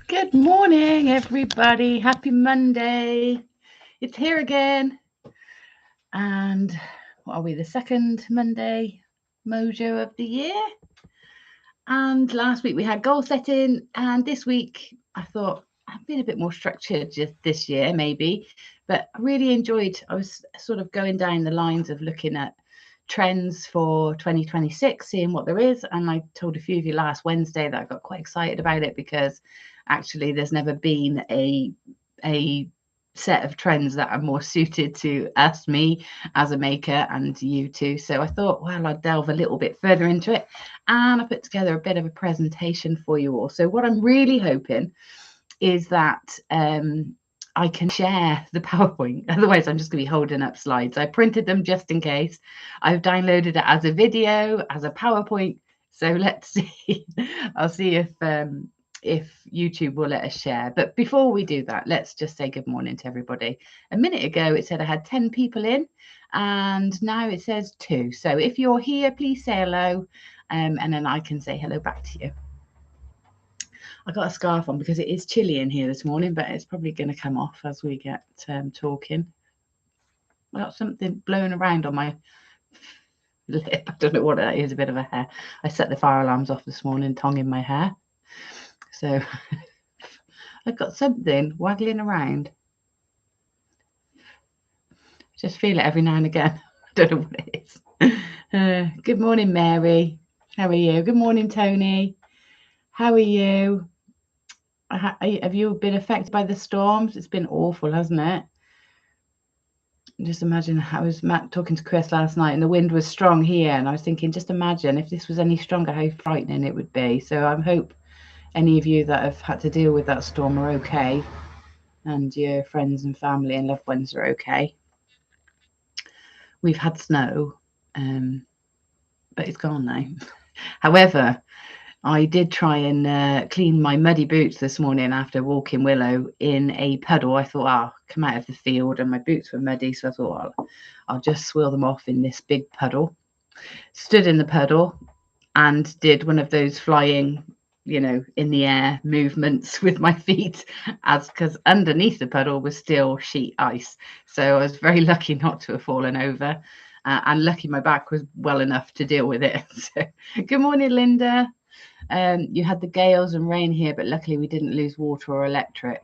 Good morning, everybody. Happy Monday. It's here again. And what are we, the second Monday Mojo of the year? And last week we had goal setting. And this week I thought I've been a bit more structured just this year, maybe. But I really enjoyed, I was sort of going down the lines of looking at trends for 2026, seeing what there is. And I told a few of you last Wednesday that I got quite excited about it because actually there's never been a set of trends that are more suited to me as a maker and you too. So I thought, well, I'd delve a little bit further into it, and I put together a bit of a presentation for you all. So what I'm really hoping is that I can share the PowerPoint. Otherwise, I'm just going to be holding up slides. I printed them just in case. I've downloaded it as a video, as a PowerPoint. So let's see. I'll see if YouTube will let us share. But before we do that, let's just say good morning to everybody. A minute ago, it said I had 10 people in, and now it says 2. So if you're here, please say hello, and then I can say hello back to you. I got a scarf on because it is chilly in here this morning, but it's probably going to come off as we get talking. I got something blowing around on my lip. I don't know what that is, a bit of a hair. I set the fire alarms off this morning, tonguing my hair. So I've got something waggling around. Just feel it every now and again. I don't know what it is. Good morning, Mary. How are you? Good morning, Tony. How are you? Have you been affected by the storms? It's been awful, hasn't it? Just imagine, I was talking to Chris last night and the wind was strong here, and I was thinking, just imagine if this was any stronger, how frightening it would be. So I hope any of you that have had to deal with that storm are okay, and your friends and family and loved ones are okay. We've had snow, but it's gone now. However, I did try and clean my muddy boots this morning after walking Willow in a puddle. I thought, I'll come out of the field and my boots were muddy, so I thought, I'll just swirl them off in this big puddle. Stood in the puddle and did one of those flying, in the air movements with my feet, because underneath the puddle was still sheet ice. So I was very lucky not to have fallen over, and lucky my back was well enough to deal with it. So, good morning, Linda. You had the gales and rain here, but luckily we didn't lose water or electric.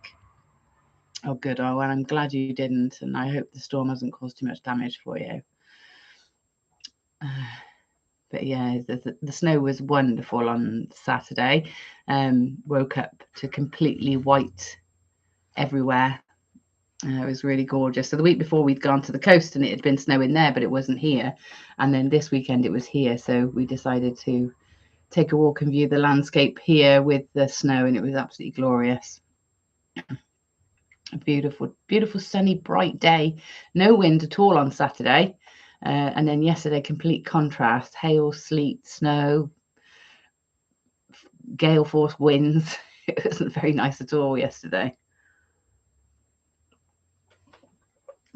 Oh, good. Oh, well, I'm glad you didn't, and I hope the storm hasn't caused too much damage for you. But yeah, the snow was wonderful on Saturday. Woke up to completely white everywhere. It was really gorgeous. So the week before we'd gone to the coast and it had been snowing there, but it wasn't here. And then this weekend it was here. So we decided to take a walk and view the landscape here with the snow, and it was absolutely glorious. A beautiful, beautiful, sunny, bright day. No wind at all on Saturday. And then yesterday, complete contrast: hail, sleet, snow, gale force winds. It wasn't very nice at all yesterday.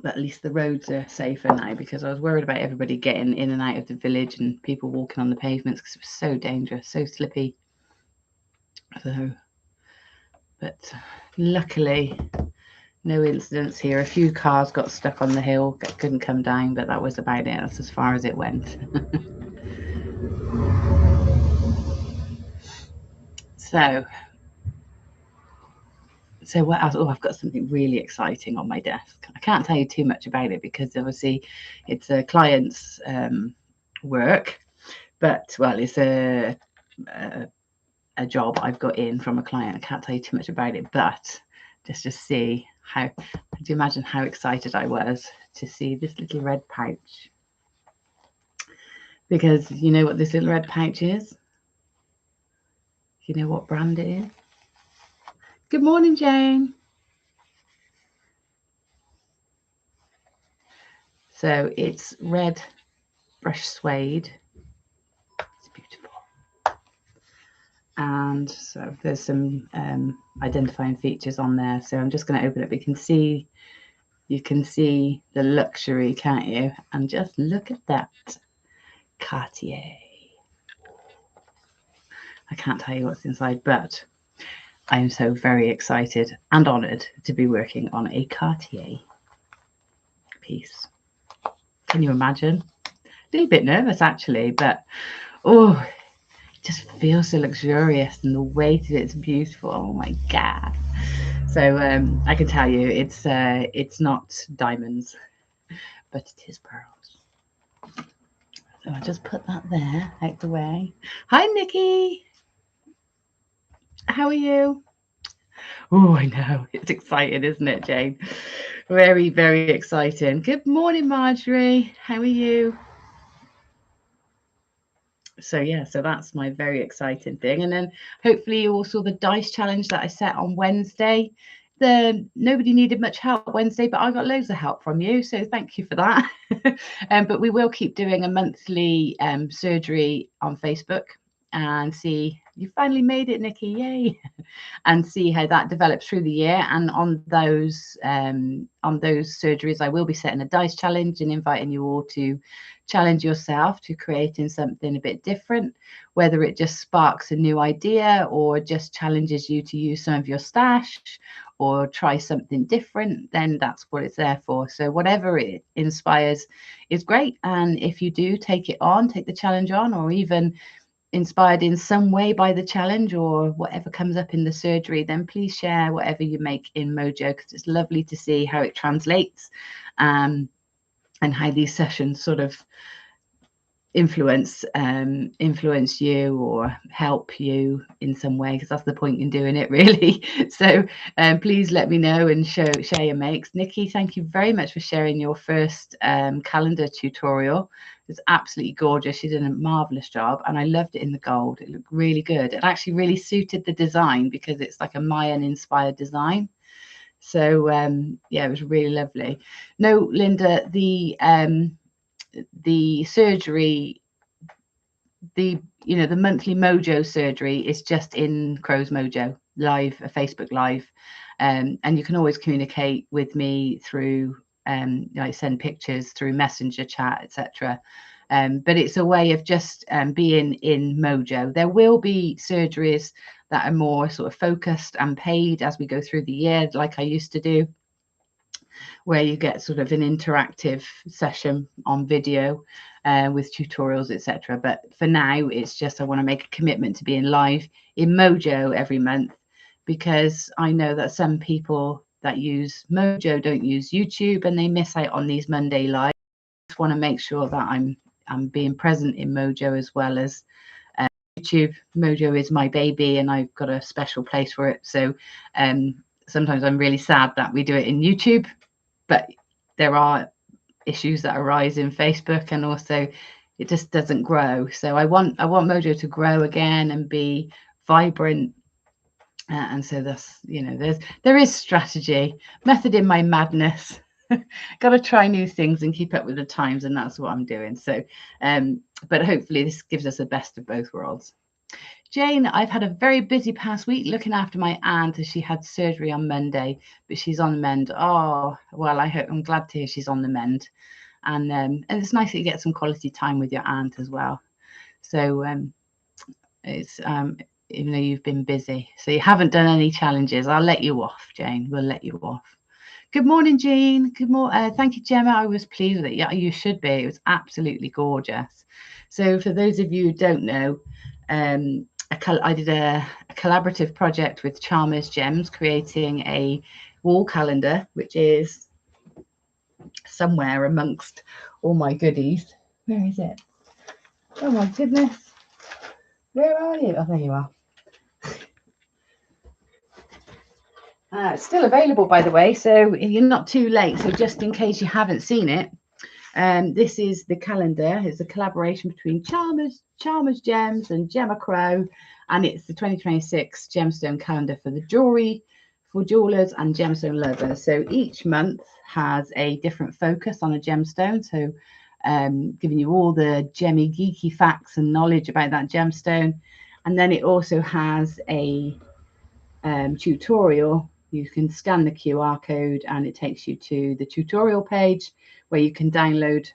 But at least the roads are safer now, because I was worried about everybody getting in and out of the village and people walking on the pavements, because it was so dangerous, so slippy. So, but luckily, no incidents here. A few cars got stuck on the hill, couldn't come down, but that was about it. That's as far as it went. So what else? Oh, I've got something really exciting on my desk. I can't tell you too much about it because obviously it's a client's work, but well, it's a job I've got in from a client. I can't tell you too much about it, but just to see how, do you imagine how excited I was to see this little red pouch? Because you know what this little red pouch is? You know what brand it is? Good morning, Jane. So it's red brush suede. It's beautiful. And so there's some identifying features on there. So I'm just going to open it. You can see the luxury, can't you? And just look at that. Cartier. I can't tell you what's inside, but I am so very excited and honoured to be working on a Cartier piece. Can you imagine? A little bit nervous actually, but oh, it just feels so luxurious and the weight of it's beautiful. Oh my God. So I can tell you it's not diamonds, but it is pearls. So I'll just put that there out the way. Hi, Nikki. How are you? Oh, I know. It's exciting, isn't it, Jane? Very, very exciting. Good morning, Marjorie. How are you? So yeah, so that's my very exciting thing. And then hopefully you all saw the dice challenge that I set on Wednesday. Nobody needed much help Wednesday, but I got loads of help from you, so thank you for that. But we will keep doing a monthly surgery on Facebook and see. You finally made it, Nikki, yay. And see how that develops through the year. And on those surgeries, I will be setting a dice challenge and inviting you all to challenge yourself to creating something a bit different, whether it just sparks a new idea or just challenges you to use some of your stash or try something different, then that's what it's there for. So whatever it inspires is great. And if you do take it on, take the challenge on, or even inspired in some way by the challenge or whatever comes up in the surgery, then please share whatever you make in Mojo, because it's lovely to see how it translates and how these sessions sort of influence you or help you in some way, because that's the point in doing it, really. So please let me know and share your makes. Nikki, thank you very much for sharing your first calendar tutorial. It's absolutely gorgeous. She did a marvelous job and I loved it in the gold. It looked really good. It actually really suited the design because it's like a Mayan inspired design. So yeah, it was really lovely. No, Linda, the surgery, the monthly Mojo surgery is just in Crow's Mojo live, a Facebook live, and you can always communicate with me through I send pictures through messenger chat, etc. But it's a way of just being in Mojo. There will be surgeries that are more sort of focused and paid as we go through the year, like I used to do, where you get sort of an interactive session on video with tutorials, etc. But for now, it's just I want to make a commitment to being live in Mojo every month, because I know that some people that use Mojo don't use YouTube and they miss out on these Monday live. I just want to make sure that I'm being present in Mojo as well as YouTube. Mojo is my baby and I've got a special place for it. So sometimes I'm really sad that we do it in YouTube, but there are issues that arise in Facebook, and also it just doesn't grow. So I want Mojo to grow again and be vibrant. And so that's, there is strategy, method in my madness. Got to try new things and keep up with the times, and that's what I'm doing. So but hopefully this gives us the best of both worlds. Jane, I've had a very busy past week looking after my aunt as she had surgery on Monday, but she's on the mend. Oh, well, I'm glad to hear she's on the mend. And it's nice that you get some quality time with your aunt as well. So it's even though you've been busy, so you haven't done any challenges, I'll let you off, Jane. We'll let you off. Good morning, Jean. Good morning. Thank you, Gemma. I was pleased with it. Yeah, you should be. It was absolutely gorgeous. So for those of you who don't know, I did a collaborative project with Charmers Gems, creating a wall calendar, which is somewhere amongst all my goodies. Where is it? Oh my goodness. Where are you? Oh, there you are. It's still available, by the way, so you're not too late. So just in case you haven't seen it, this is the calendar. It's a collaboration between Charmers Gems and Gemma Crow, and it's the 2026 gemstone calendar for the jewellery, for jewelers and gemstone lovers. So each month has a different focus on a gemstone. So giving you all the gemmy geeky facts and knowledge about that gemstone. And then it also has a tutorial. You can scan the QR code and it takes you to the tutorial page where you can download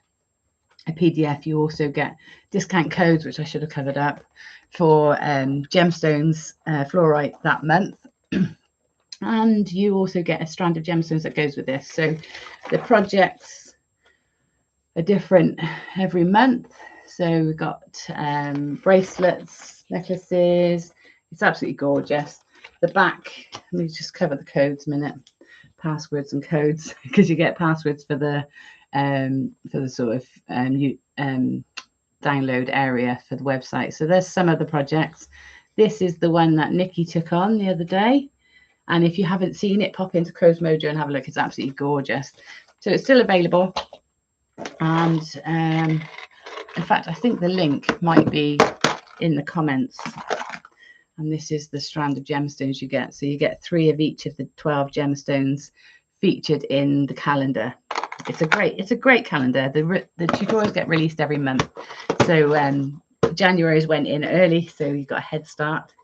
a PDF. You also get discount codes, which I should have covered up, for gemstones fluorite that month. And you also get a strand of gemstones that goes with this. So the projects are different every month. So we've got bracelets, necklaces. It's absolutely gorgeous. The back, let me just cover the codes a minute. Passwords and codes, because you get passwords for the sort of download area for the website. So there's some of the projects. This is the one that Nikki took on the other day. And if you haven't seen it, pop into Crow's Mojo and have a look. It's absolutely gorgeous. So it's still available. And in fact, I think the link might be in the comments. And this is the strand of gemstones you get. So you get 3 of each of the 12 gemstones featured in the calendar. It's a great calendar. The tutorials get released every month. So January's went in early, so you got a head start.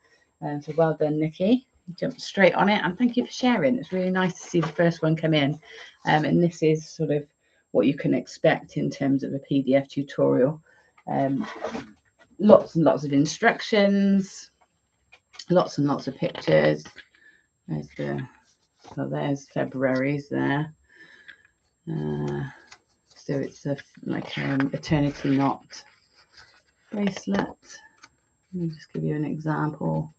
So well done, Nikki. You jumped straight on it, and thank you for sharing. It's really nice to see the first one come in. And this is sort of what you can expect in terms of a PDF tutorial. Lots and lots of instructions, lots and lots of pictures. There's February's there. So it's like eternity knot bracelet. Let me just give you an example.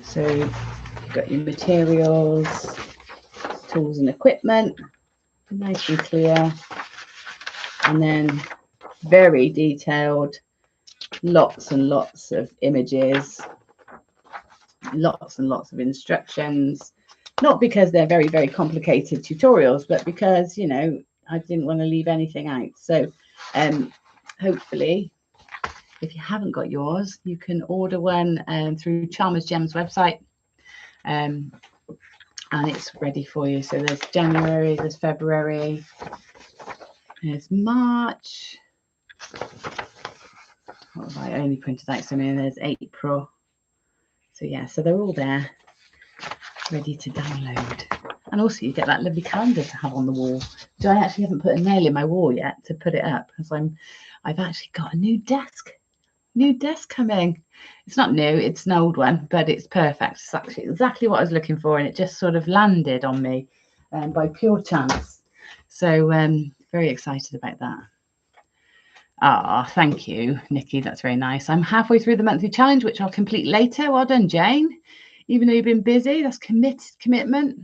So you've got your materials, tools and equipment, nice and clear, and then very detailed, lots and lots of images, lots and lots of instructions. Not because they're very, very complicated tutorials, but because, you know, I didn't want to leave anything out. So hopefully, if you haven't got yours, you can order one through Chalmers Gems website, and it's ready for you. So there's January, there's February, there's March. What have I only printed out? So there's April. So yeah, so they're all there, ready to download. And also you get that lovely calendar to have on the wall. So I actually haven't put a nail in my wall yet to put it up, because I've actually got a new desk coming. It's not new, it's an old one, but it's perfect. It's actually exactly what I was looking for, and it just sort of landed on me by pure chance. So very excited about that. Thank you, Nikki. That's very nice. I'm halfway through the monthly challenge, which I'll complete later. Well done, Jane. Even though you've been busy, that's commitment.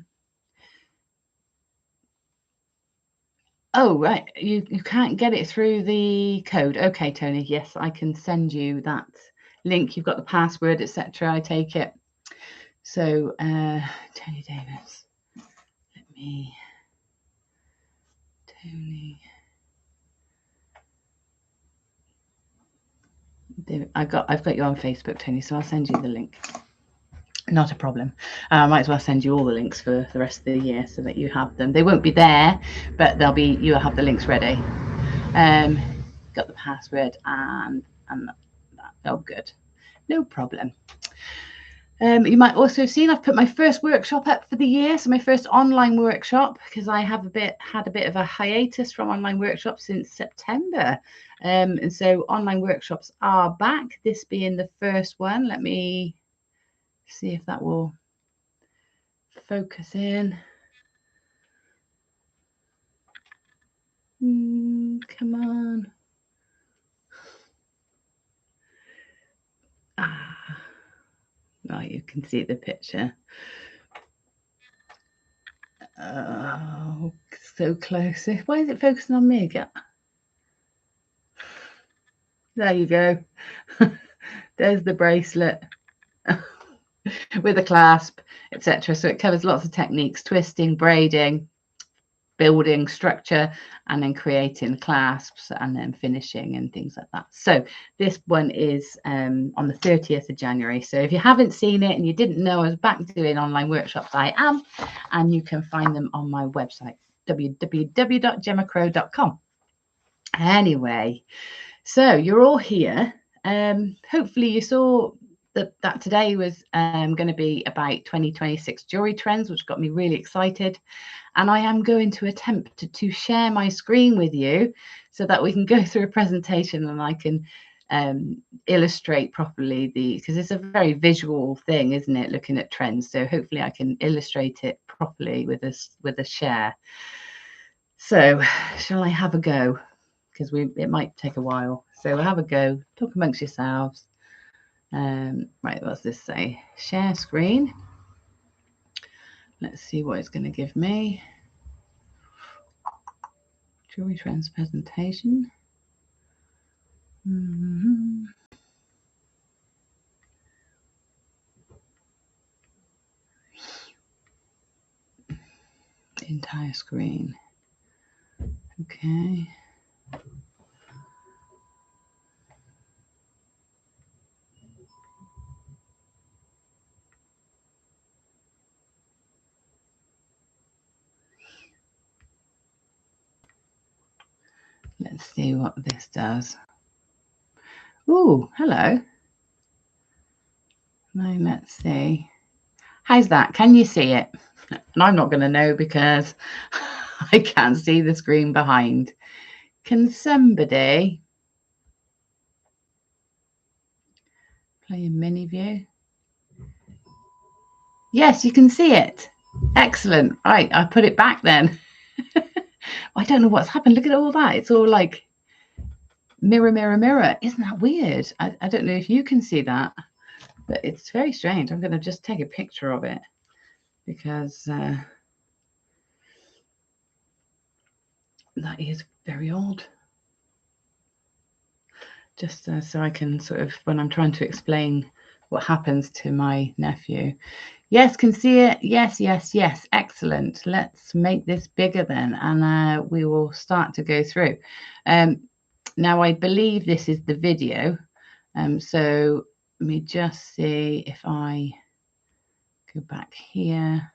Oh, right. You can't get it through the code. Okay, Tony. Yes, I can send you that link. You've got the password, etc. I take it. So, Tony Davis. I've got you on Facebook, Tony, so I'll send you the link. Not a problem. I might as well send you all the links for the rest of the year so that you have them. They won't be there, but you'll have the links ready. Got the password and that. Oh, good. No problem. You might also have seen I've put my first workshop up for the year, so my first online workshop, because I have had a bit of a hiatus from online workshops since September, and so online workshops are back. This being the first one. Let me see if that will focus in. Come on. Oh, you can see the picture. Oh, so close. Why is it focusing on me again? There you go. There's the bracelet with a clasp, etc. So it covers lots of techniques: twisting, braiding, building structure, and then creating clasps, and then finishing and things like that. So this one is on the 30th of January. So if you haven't seen it and you didn't know I was back doing online workshops, I am, and you can find them on my website, www.gemmacrow.com. Anyway, so you're all here. Hopefully you saw that today was going to be about 2026 jewelry trends, which got me really excited. And I am going to attempt to share my screen with you so that we can go through a presentation and I can illustrate properly because it's a very visual thing, isn't it, looking at trends. So hopefully I can illustrate it properly with a share. So shall I have a go? Because it might take a while. So have a go, talk amongst yourselves. Right, what's this say? Share screen. Let's see what it's going to give me. Jewellery trends presentation. Entire screen. Okay. Let's see what this does. Ooh, hello. Now let's see. How's that? Can you see it? And I'm not going to know because I can't see the screen behind. Can somebody play a mini view? Yes, you can see it. Excellent. Right, I put it back then. I don't know what's happened. Look at all that. It's all like mirror, mirror, mirror. Isn't that weird? I don't know if you can see that, but it's very strange. I'm going to just take a picture of it because that is very odd. Just so I can sort of, when I'm trying to explain what happens to my nephew. Yes, can see it. Yes, yes, yes. Excellent. Let's make this bigger then, and we will start to go through. Now, I believe this is the video. So let me just see if I go back here.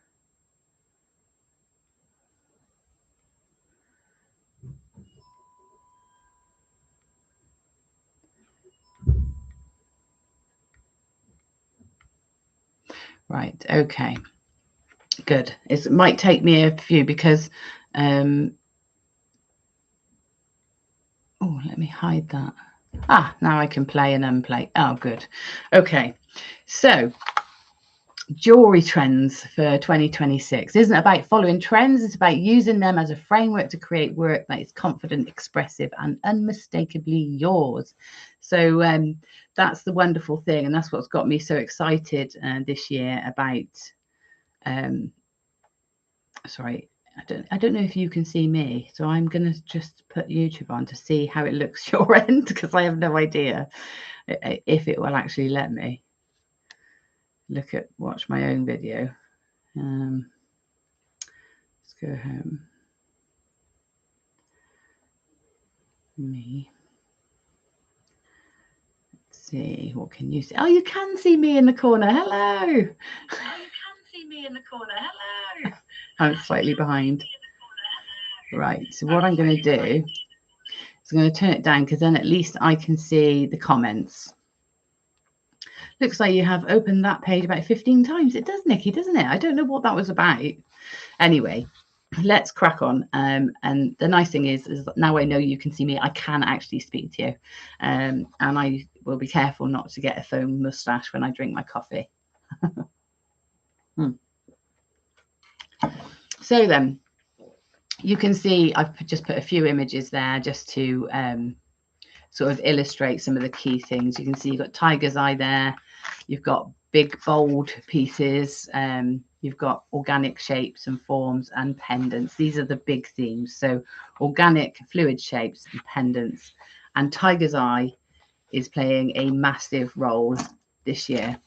Right. Okay. Good. It might take me a few because, oh, let me hide that. Ah, now I can play and unplay. Oh, good. Okay. So jewelry trends for 2026 isn't about following trends. It's about using them as a framework to create work that is confident, expressive, and unmistakably yours. So that's the wonderful thing, and that's what's got me so excited this year about sorry, I don't know if you can see me, so I'm going to just put YouTube on to see how it looks your end, because I have no idea if it will actually let me watch my own video. Let's go home. Me. Let's see, what can you see? Oh, you can see me in the corner. Hello. Oh, you can see me in the corner. Hello. I'm slightly behind. Right, so what I'm going to do is I'm going to turn it down, because then at least I can see the comments. Looks like you have opened that page about 15 times. It does, Nikki, doesn't it? I don't know what that was about. Anyway, let's crack on. And the nice thing is now I know you can see me, I can actually speak to you. And I will be careful not to get a foam moustache when I drink my coffee. So then, you can see I've just put a few images there just to sort of illustrate some of the key things. You can see you've got tiger's eye there. You've got big, bold pieces. You've got organic shapes and forms and pendants. These are the big themes. So organic fluid shapes and pendants. And tiger's eye is playing a massive role this year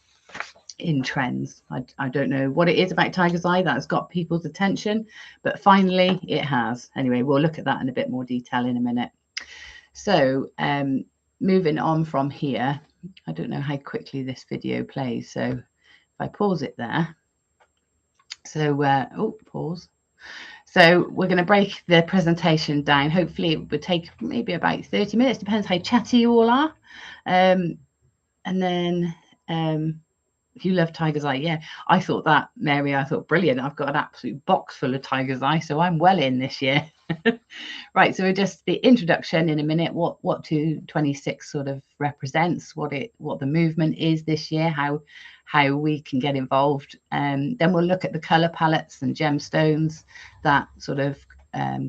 in trends. I don't know what it is about tiger's eye that's got people's attention, but finally it has. Anyway, we'll look at that in a bit more detail in a minute. So moving on from here, I don't know how quickly this video plays, so if I pause it there. So oh, pause. So we're going to break the presentation down. Hopefully it would take maybe about 30 minutes, depends how chatty you all are. And then if you love tiger's eye, yeah, I thought that, Mary, I thought brilliant. I've got an absolute box full of tiger's eye, so I'm well in this year. Right, so just the introduction in a minute, what 226 sort of represents, what the movement is this year, how we can get involved. Then we'll look at the color palettes and gemstones that sort of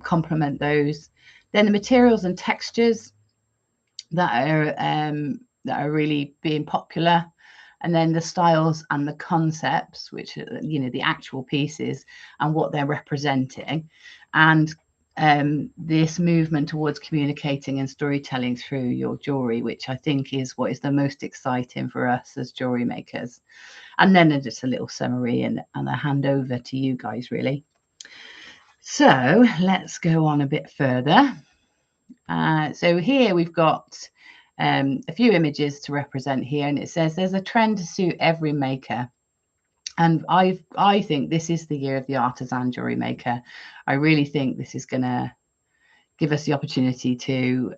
complement those. Then the materials and textures that are really being popular, and then the styles and the concepts, which are, you know, the actual pieces and what they're representing, and this movement towards communicating and storytelling through your jewelry, which I think is what is the most exciting for us as jewelry makers. And then just a little summary and a handover to you guys, really. So let's go on a bit further. So here we've got a few images to represent here, and it says there's a trend to suit every maker. And I think this is the year of the artisan jewelry maker. I really think this is going to give us the opportunity to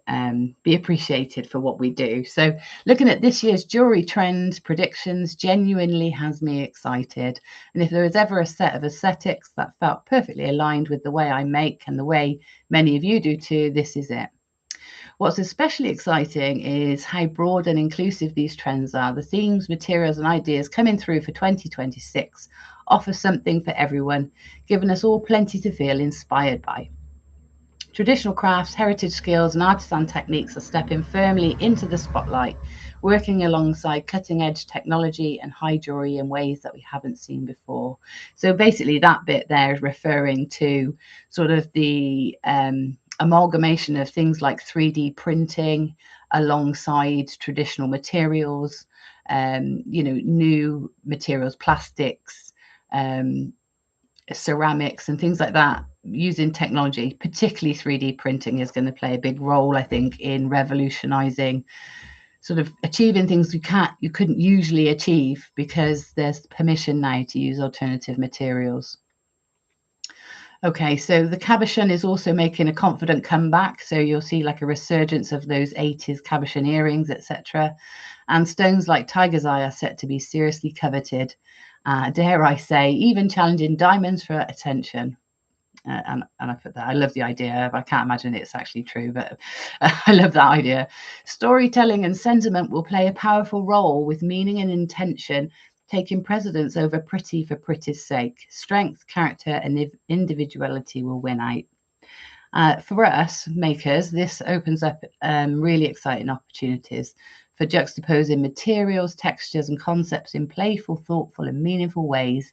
be appreciated for what we do. So looking at this year's jewelry trend predictions genuinely has me excited. And if there was ever a set of aesthetics that felt perfectly aligned with the way I make and the way many of you do too, this is it. What's especially exciting is how broad and inclusive these trends are. The themes, materials, and ideas coming through for 2026 offer something for everyone, giving us all plenty to feel inspired by. Traditional crafts, heritage skills, and artisan techniques are stepping firmly into the spotlight, working alongside cutting-edge technology and high jewelry in ways that we haven't seen before. So basically that bit there is referring to sort of the amalgamation of things like 3D printing alongside traditional materials, you know, new materials, plastics, ceramics and things like that, using technology. Particularly 3D printing is going to play a big role, I think, in revolutionizing, sort of achieving things you couldn't usually achieve, because there's permission now to use alternative materials. Okay, so the cabochon is also making a confident comeback. So you'll see like a resurgence of those 80s cabochon earrings, etc. And stones like tiger's eye are set to be seriously coveted. Dare I say, even challenging diamonds for attention. And I put that, I love the idea. I can't imagine it's actually true, but I love that idea. Storytelling and sentiment will play a powerful role, with meaning and intention taking precedence over pretty for pretty's sake. Strength, character, and individuality will win out. For us makers, this opens up really exciting opportunities for juxtaposing materials, textures, and concepts in playful, thoughtful, and meaningful ways.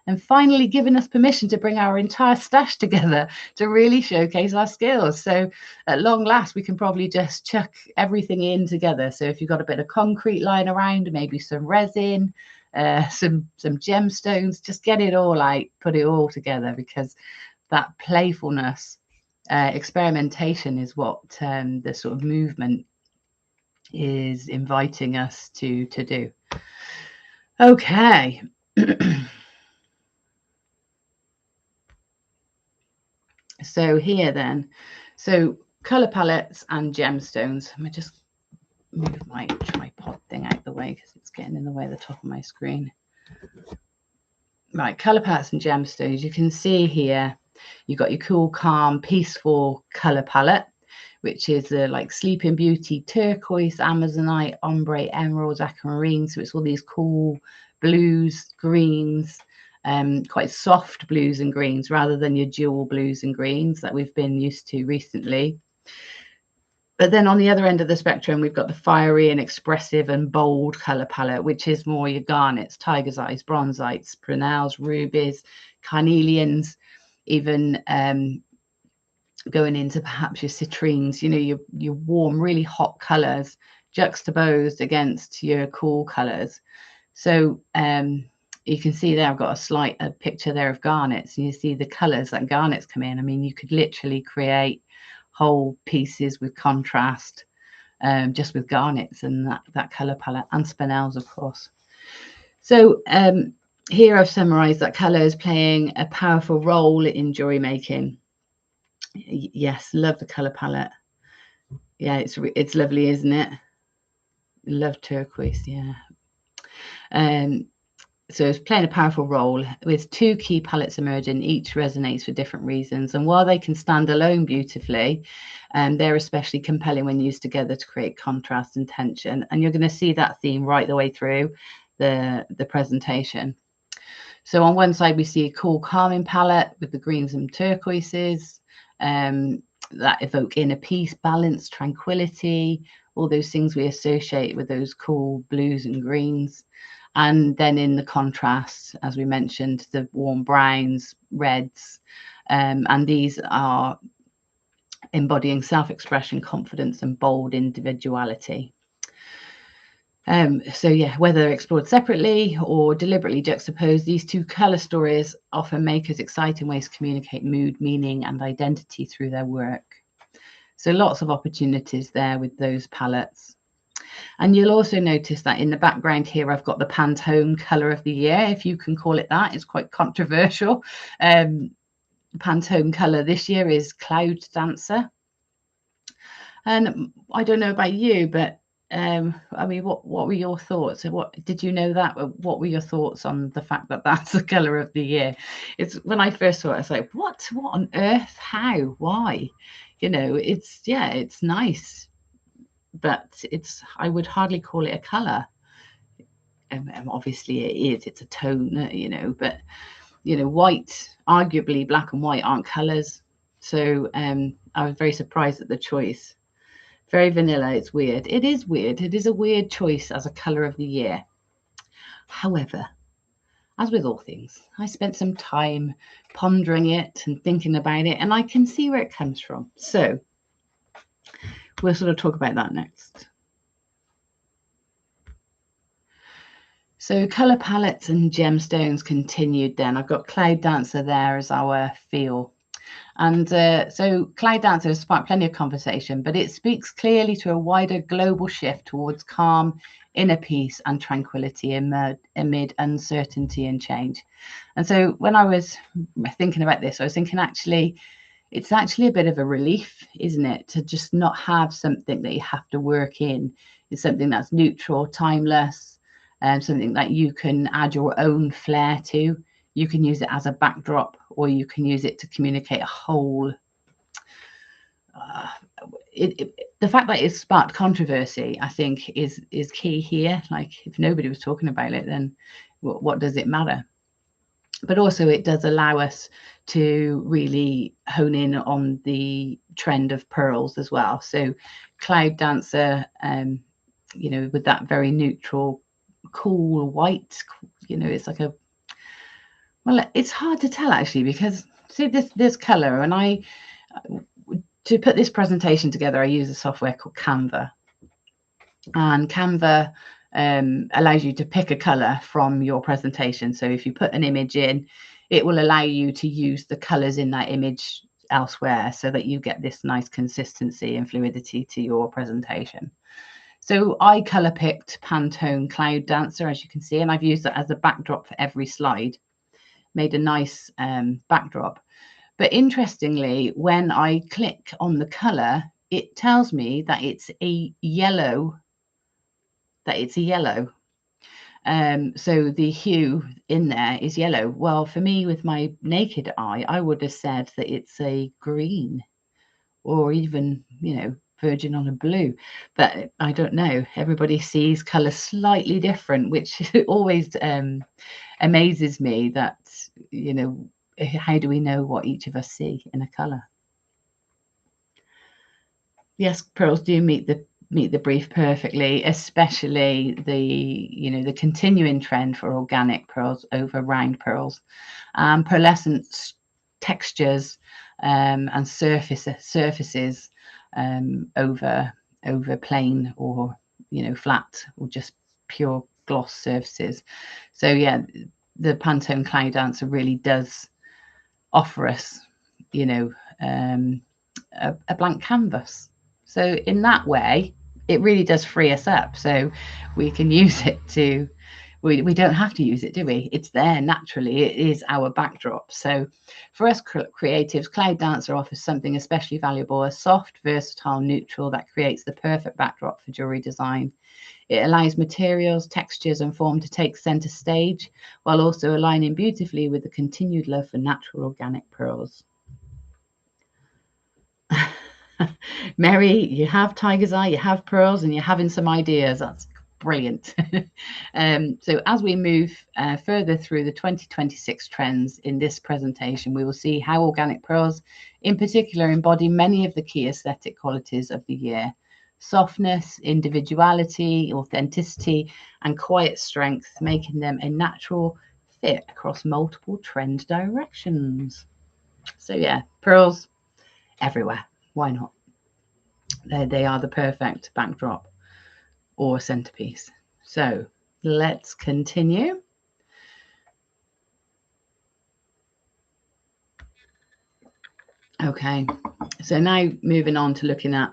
And finally, giving us permission to bring our entire stash together to really showcase our skills. So at long last, we can probably just chuck everything in together. So if you've got a bit of concrete lying around, maybe some resin, some gemstones, just get it all out, put it all together, because that playfulness, experimentation is what the sort of movement is inviting us to do. Okay. So here then, so color palettes and gemstones. Let me just move my tripod thing out the way because it's getting in the way of the top of my screen. Right, color palettes and gemstones. You can see here, you've got your cool, calm, peaceful color palette, which is like Sleeping Beauty, turquoise, amazonite, ombre, emeralds, aquamarine. So it's all these cool blues, greens, quite soft blues and greens, rather than your dual blues and greens that we've been used to recently. But then on the other end of the spectrum, we've got the fiery and expressive and bold color palette, which is more your garnets, tiger's eyes, bronzites, prunelles, rubies, carnelians, even going into perhaps your citrines, you know, your warm, really hot colors juxtaposed against your cool colors. So you can see there, I've got a picture there of garnets, and you see the colors that garnets come in. I mean, you could literally create whole pieces with contrast, just with garnets and that color palette, and spinels, of course. So here I've summarized that color is playing a powerful role in jewelry making. Yes, love the color palette. Yeah, it's lovely, isn't it? Love turquoise. Yeah. So it's playing a powerful role with 2 key palettes emerging. Each resonates for different reasons. And while they can stand alone beautifully, they're especially compelling when used together to create contrast and tension. And you're going to see that theme right the way through the presentation. So on one side, we see a cool, calming palette with the greens and turquoises that evoke inner peace, balance, tranquility, all those things we associate with those cool blues and greens. And then in the contrast, as we mentioned, the warm browns, reds, and these are embodying self-expression, confidence, and bold individuality. So yeah, whether explored separately or deliberately juxtaposed, these 2 colour stories often make us exciting ways to communicate mood, meaning, and identity through their work. So lots of opportunities there with those palettes. And you'll also notice that in the background here, I've got the Pantone colour of the year, if you can call it that. It's quite controversial. Pantone colour this year is Cloud Dancer. And I don't know about you, but I mean, what were your thoughts? What did you know that? What were your thoughts on the fact that that's the colour of the year? It's when I first saw it, I was like, what on earth? How? Why? You know, it's nice, but I would hardly call it a colour. Obviously it is, it's a tone, you know, but you know, white, arguably black and white aren't colours. So I was very surprised at the choice. Very vanilla. It's weird. It is weird. It is a weird choice as a colour of the year. However, as with all things, I spent some time pondering it and thinking about it, and I can see where it comes from. So we'll sort of talk about that next. So colour palettes and gemstones continued then. I've got Cloud Dancer there as our feel. And so Cloud Dancer has sparked plenty of conversation, but it speaks clearly to a wider global shift towards calm, inner peace and tranquility amid uncertainty and change. And so when I was thinking about this, I was thinking it's actually a bit of a relief, isn't it, to just not have something that you have to work in. It's something that's neutral, timeless, something that you can add your own flair to. You can use it as a backdrop, or you can use it to communicate a whole. The fact that it's sparked controversy, I think, is key here. Like, if nobody was talking about it, then what does it matter? But also, it does allow us to really hone in on the trend of pearls as well. So, Cloud Dancer, you know, with that very neutral, cool white, you know, it's like a. Well, it's hard to tell actually, because see this color, and to put this presentation together, I use a software called Canva, and Canva allows you to pick a color from your presentation. So if you put an image in, it will allow you to use the colors in that image elsewhere, so that you get this nice consistency and fluidity to your presentation. So I color picked Pantone Cloud Dancer, as you can see, and I've used that as a backdrop for every slide. Made a nice backdrop. But interestingly, when I click on the color, it tells me that it's a yellow. So the hue in there is yellow. Well, for me, with my naked eye, I would have said that it's a green, or even, you know, virgin on a blue. But I don't know. Everybody sees color slightly different, which always amazes me, that, you know, how do we know what each of us see in a color? Yes, pearls do meet the brief perfectly, especially the continuing trend for organic pearls over round pearls, pearlescent textures and surfaces over plain, or, you know, flat, or just pure gloss surfaces. So yeah, the Pantone Cloud Dancer really does offer us, you know, a blank canvas. So in that way, it really does free us up. So we can use it to We don't have to use it, do we? It's there naturally. It is our backdrop. So for us creatives, Cloud Dancer offers something especially valuable, a soft, versatile neutral that creates the perfect backdrop for jewelry design. It allows materials, textures, and form to take center stage while also aligning beautifully with the continued love for natural organic pearls. Mary, you have tiger's eye, you have pearls, and you're having some ideas. That's brilliant. So as we move further through the 2026 trends in this presentation, we will see how organic pearls in particular embody many of the key aesthetic qualities of the year: softness, individuality, authenticity, and quiet strength, making them a natural fit across multiple trend directions. So yeah, pearls everywhere. Why not? They are the perfect backdrop or centerpiece. So let's continue. Okay, so now moving on to looking at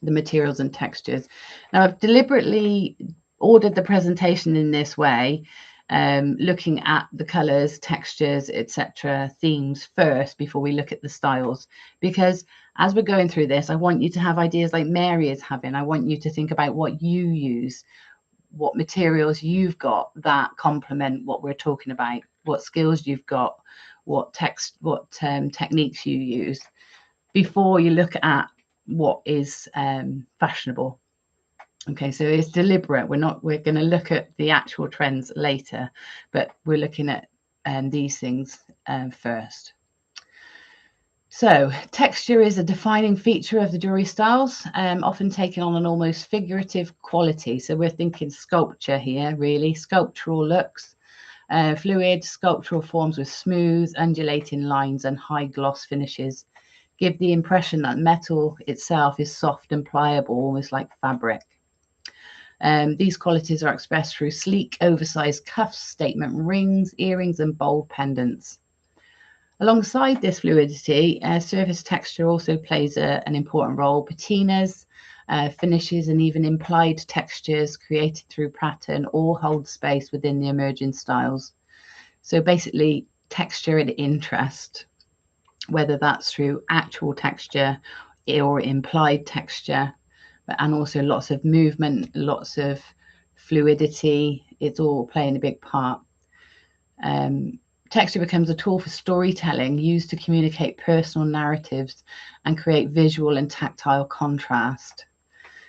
the materials and textures. Now I've deliberately ordered the presentation in this way, looking at the colors, textures, etc., themes first before we look at the styles, because as we're going through this, I want you to have ideas like Mary is having. I want you to think about what you use, what materials you've got that complement what we're talking about, what skills you've got, what techniques you use before you look at what is fashionable. Okay, so it's deliberate. We're going to look at the actual trends later, but we're looking at these things first. So texture is a defining feature of the jewelry styles, often taking on an almost figurative quality. So we're thinking sculpture here, really, sculptural looks, fluid sculptural forms with smooth, undulating lines and high gloss finishes give the impression that metal itself is soft and pliable, almost like fabric. These qualities are expressed through sleek, oversized cuffs, statement rings, earrings, and bold pendants. Alongside this fluidity, surface texture also plays an important role. Patinas, finishes, and even implied textures created through pattern all hold space within the emerging styles. So basically, texture and interest, whether that's through actual texture or implied texture, and also lots of movement, lots of fluidity, it's all playing a big part. Texture becomes a tool for storytelling, used to communicate personal narratives and create visual and tactile contrast.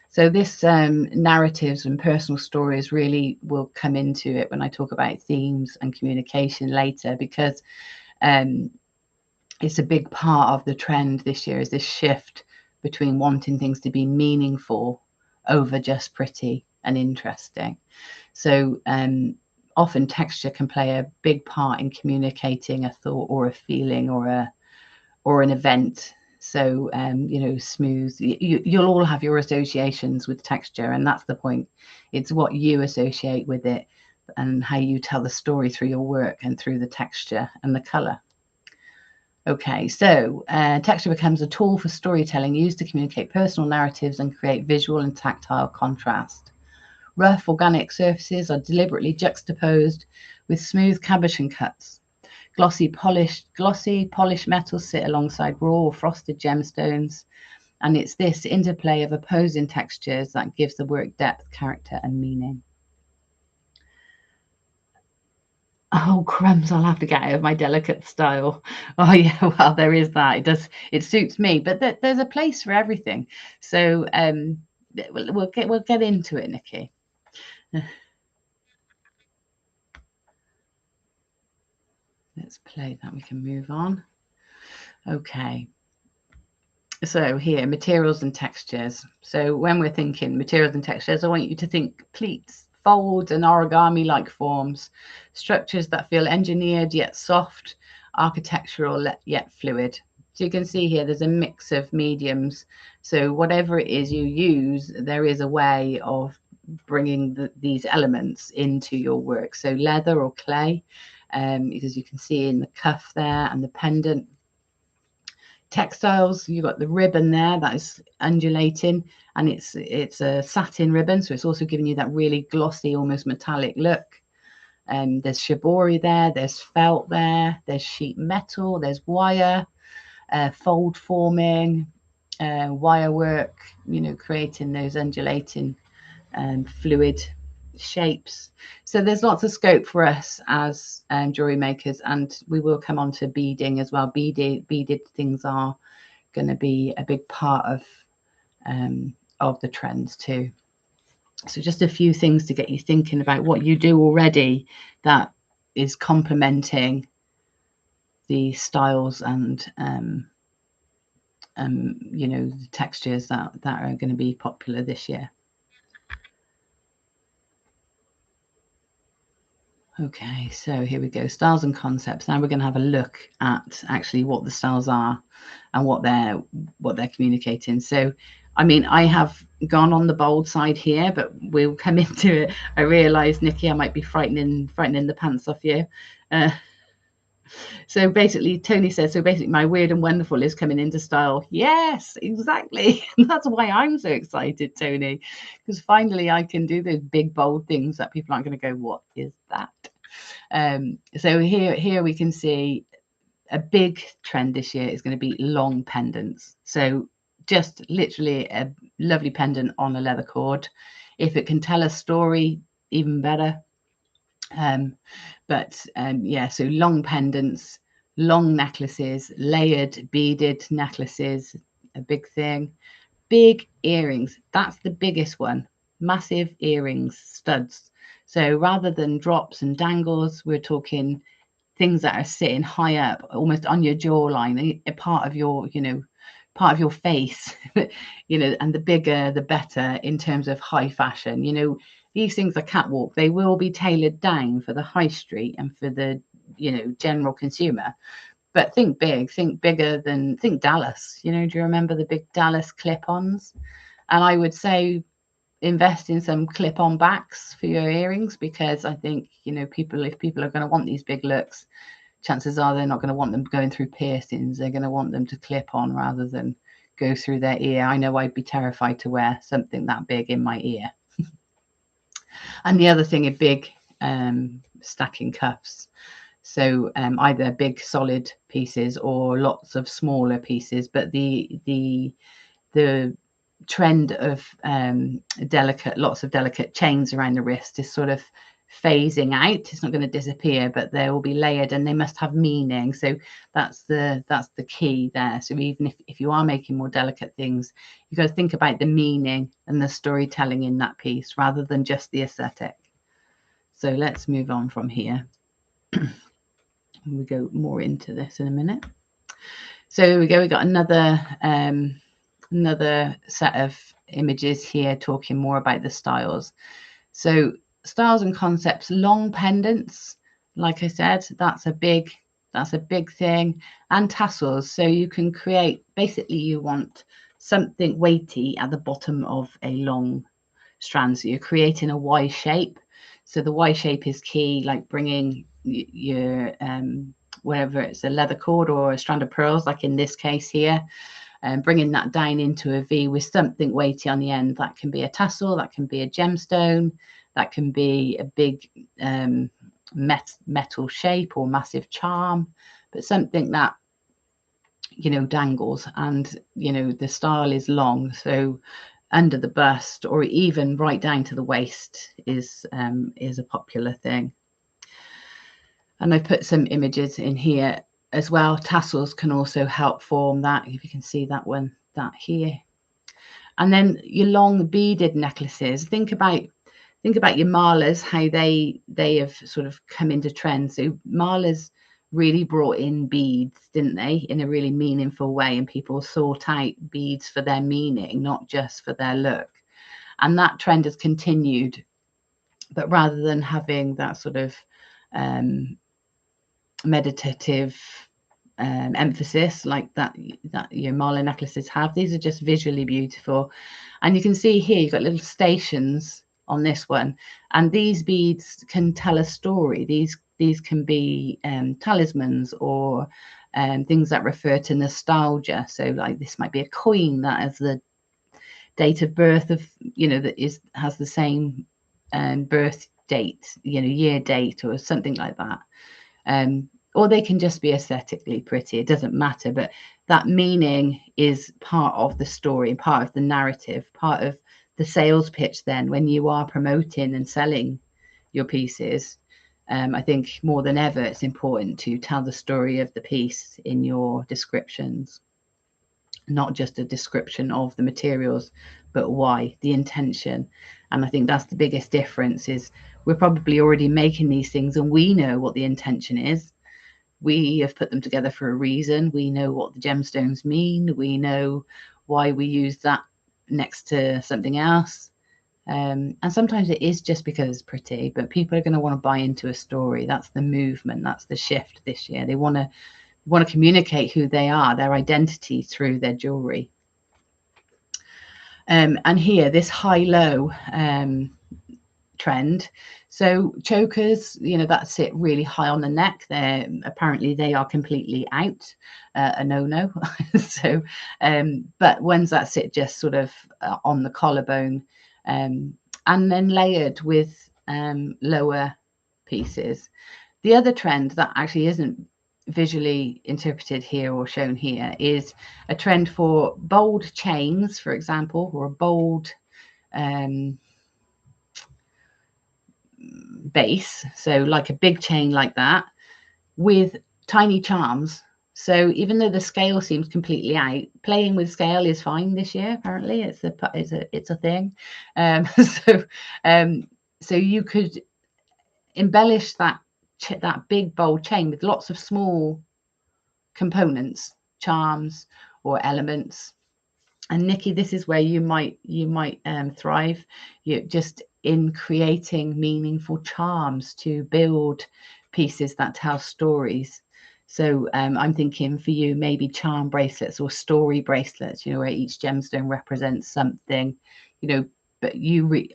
So this narratives and personal stories really will come into it when I talk about themes and communication later, because it's a big part of the trend this year, is this shift between wanting things to be meaningful over just pretty and interesting. So often texture can play a big part in communicating a thought or a feeling or an event. So smooth, you'll all have your associations with texture, and that's the point. It's what you associate with it and how you tell the story through your work and through the texture and the color. Okay, so texture becomes a tool for storytelling, used to communicate personal narratives and create visual and tactile contrast. Rough organic surfaces are deliberately juxtaposed with smooth cabochon cuts. Glossy polished metals sit alongside raw or frosted gemstones, and it's this interplay of opposing textures that gives the work depth, character, and meaning. Oh crumbs, I'll have to get out of my delicate style. Oh yeah, well, there is that. It suits me, but there's a place for everything. So we'll get into it, Nikki. Let's play that. We can move on. Okay. So here, materials and textures. So when we're thinking materials and textures, I want you to think pleats, folds, and origami-like forms, structures that feel engineered yet soft, architectural yet fluid. So you can see here there's a mix of mediums. So whatever it is you use, there is a way of bringing these elements into your work. So leather or clay, because you can see in the cuff there and the pendant. Textiles, you've got the ribbon there that is undulating, and it's a satin ribbon, so it's also giving you that really glossy, almost metallic look. There's shibori there, there's felt there, there's sheet metal, there's wire, fold forming, wire work, you know, creating those undulating fluid shapes. So there's lots of scope for us as jewelry makers, and we will come on to beading as well. Beaded things are going to be a big part of the trends too. So just a few things to get you thinking about what you do already that is complementing the styles and you know, the textures that are going to be popular this year. Okay, so here we go, styles and concepts. Now we're going to have a look at actually what the styles are and what they're communicating. So, I mean, I have gone on the bold side here, but we'll come into it. I realised, Nikki, I might be frightening the pants off you. So basically, Tony says, so basically my weird and wonderful is coming into style. Yes, exactly. That's why I'm so excited, Tony, because finally I can do those big, bold things that people aren't going to go, what is that? So here we can see a big trend this year is going to be long pendants. So just literally a lovely pendant on a leather cord. If it can tell a story, even better. Yeah, so long pendants, long necklaces, layered beaded necklaces, a big thing. Big earrings, that's the biggest one. Massive earrings, studs. So rather than drops and dangles, we're talking things that are sitting high up, almost on your jawline, a part of your, you know, part of your face, you know, and the bigger, the better in terms of high fashion. You know, these things are catwalk. They will be tailored down for the high street and for the, you know, general consumer. But think big, think bigger than, think Dallas. You know, do you remember the big Dallas clip-ons? And I would say invest in some clip-on backs for your earrings, because I think, you know, if people are going to want these big looks, chances are they're not going to want them going through piercings. They're going to want them to clip on rather than go through their ear. I know I'd be terrified to wear something that big in my ear. And the other thing are big stacking cuffs. So either big solid pieces or lots of smaller pieces. But the trend of lots of delicate chains around the wrist is sort of phasing out. It's not going to disappear, but they will be layered and they must have meaning. So that's the key there. So even if you are making more delicate things, you've got to think about the meaning and the storytelling in that piece rather than just the aesthetic. So let's move on from here. We go more into this in a minute. So here we go. We got another set of images here talking more about the styles. So styles and concepts, long pendants, like I said, that's a big thing, and tassels. So you can create, basically you want something weighty at the bottom of a long strand. So you're creating a Y shape. So the Y shape is key, like bringing your whether it's a leather cord or a strand of pearls, like in this case here, and bringing that down into a V with something weighty on the end. That can be a tassel, that can be a gemstone, that can be a big metal shape or massive charm, but something that, you know, dangles. And, you know, the style is long, so under the bust or even right down to the waist is a popular thing. And I've put some images in here as well. Tassels can also help form that, if you can see that one, that here. And then your long beaded necklaces. Think about your malas, how they have sort of come into trend. So malas really brought in beads, didn't they, in a really meaningful way, and people sought out beads for their meaning, not just for their look. And that trend has continued, but rather than having that sort of meditative emphasis like that your mala necklaces have, these are just visually beautiful. And you can see here you've got little stations on this one, and these beads can tell a story. These can be talismans or things that refer to nostalgia. So like this might be a coin that has the date of birth of, you know, that has the same birth date, year date or something like that. Or they can just be aesthetically pretty. It doesn't matter, but that meaning is part of the story, part of the narrative, part of the sales pitch. Then when you are promoting and selling your pieces, I think more than ever, it's important to tell the story of the piece in your descriptions, not just a description of the materials, but why, the intention. And I think that's the biggest difference, is we're probably already making these things and we know what the intention is. We have put them together for a reason. We know what the gemstones mean. We know why we use that next to something else. And sometimes it is just because it's pretty, but people are going to want to buy into a story. That's the movement. That's the shift this year. They want to communicate who they are, their identity, through their jewelry. And here, this high-low trend. So chokers, that sit really high on the neck. Apparently they are completely out, a no-no. So, but ones that sit just sort of on the collarbone, and then layered with lower pieces. The other trend that actually isn't visually interpreted here or shown here is a trend for bold chains, for example, or a bold base, so like a big chain like that, with tiny charms. So even though the scale seems completely out, playing with scale is fine this year. Apparently, it's a thing. So you could embellish that big bold chain with lots of small components, charms or elements. And Nikki, this is where you might thrive. You just in creating meaningful charms to build pieces that tell stories. So I'm thinking for you, maybe charm bracelets or story bracelets, where each gemstone represents something, but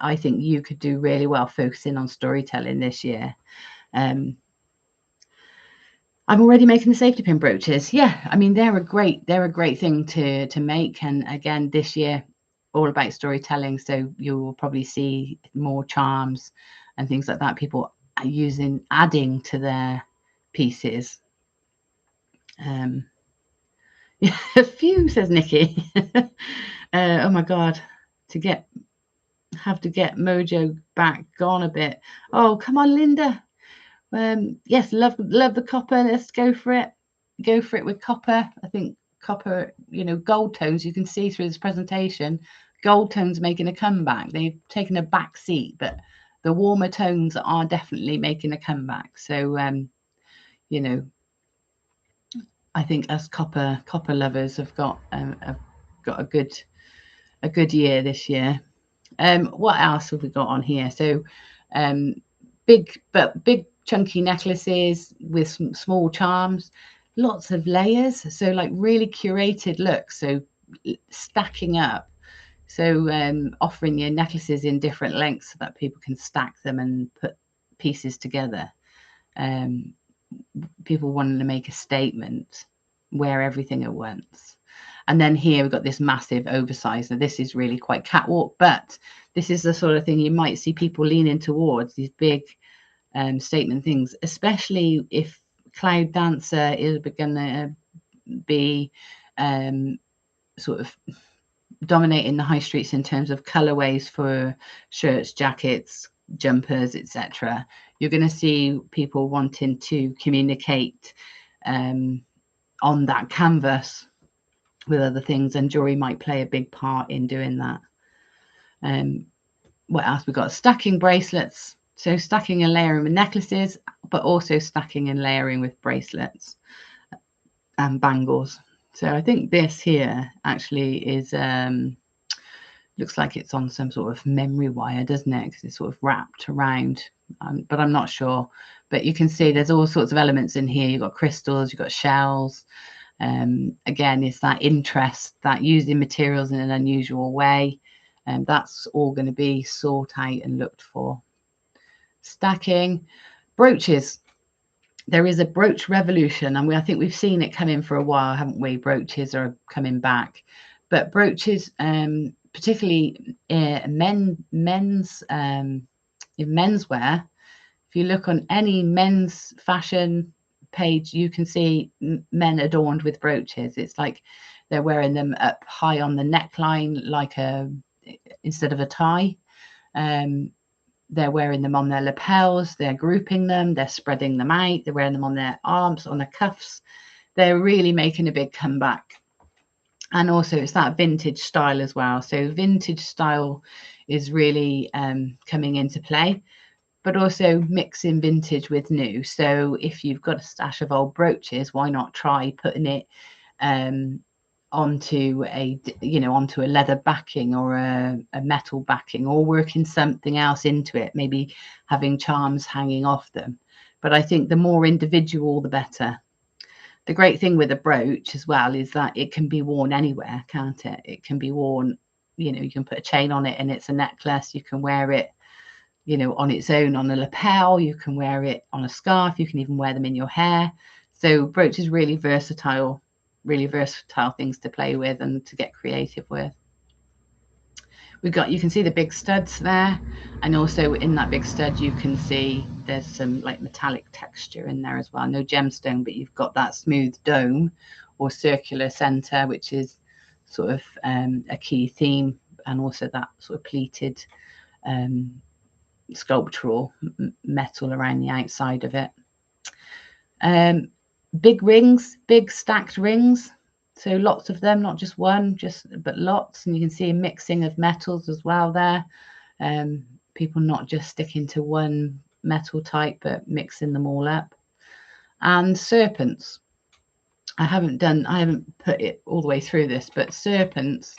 I think you could do really well focusing on storytelling this year. I'm already making the safety pin brooches. Yeah, I mean, they're a great thing to make. And again, this year, all about storytelling. So you will probably see more charms and things like that. People are adding to their pieces. Yeah, a few, says Nikki. Oh my God, have to get Mojo back, gone a bit. Oh, come on, Linda. Yes, love the copper. Let's go for it. Go for it with copper. I think copper, gold tones, you can see through this presentation, gold tones making a comeback. They've taken a back seat, but the warmer tones are definitely making a comeback. So, I think us copper lovers have got a good year this year. What else have we got on here? So, big chunky necklaces with some small charms, lots of layers, so like really curated looks, so stacking up, so offering your necklaces in different lengths so that people can stack them and put pieces together. People wanting to make a statement, wear everything at once. And then here we've got this massive oversized. Now this is really quite catwalk, but this is the sort of thing you might see people leaning towards, these big statement things, especially if Cloud Dancer is going to be sort of dominating the high streets in terms of colorways for shirts, jackets, jumpers, etc. You're going to see people wanting to communicate on that canvas with other things, and jewelry might play a big part in doing that. What else we got? Stacking bracelets. So stacking and layering with necklaces, but also stacking and layering with bracelets and bangles. So I think this here actually is looks like it's on some sort of memory wire, doesn't it? Because it's sort of wrapped around, but I'm not sure. But you can see there's all sorts of elements in here. You've got crystals, you've got shells. Again, it's that interest, that using materials in an unusual way. And that's all going to be sought out and looked for. Stacking. Brooches. There is a brooch revolution, and I think we've seen it come in for a while, haven't we? Brooches are coming back, but brooches, particularly men's in menswear, if you look on any men's fashion page, you can see men adorned with brooches. It's like they're wearing them up high on the neckline, like instead of a tie. They're wearing them on their lapels, they're grouping them, they're spreading them out, they're wearing them on their arms, on their cuffs. They're really making a big comeback. And also it's that vintage style as well. So vintage style is really coming into play, but also mixing vintage with new. So if you've got a stash of old brooches, why not try putting it onto a leather backing or a metal backing, or working something else into it, maybe having charms hanging off them. But I think the more individual, the better. The great thing with a brooch as well is that it can be worn anywhere, can't it? It can be worn, you can put a chain on it and it's a necklace. You can wear it, on its own on a lapel. You can wear it on a scarf. You can even wear them in your hair. So brooch is really versatile things to play with and to get creative with. You can see the big studs there, and also in that big stud you can see there's some like metallic texture in there as well. No gemstone, but you've got that smooth dome or circular center, which is sort of a key theme, and also that sort of pleated sculptural metal around the outside of it. Big rings, big stacked rings, so lots of them, not just one, but lots. And you can see a mixing of metals as well there. People not just sticking to one metal type, but mixing them all up. And serpents. I haven't put it all the way through this, but serpents,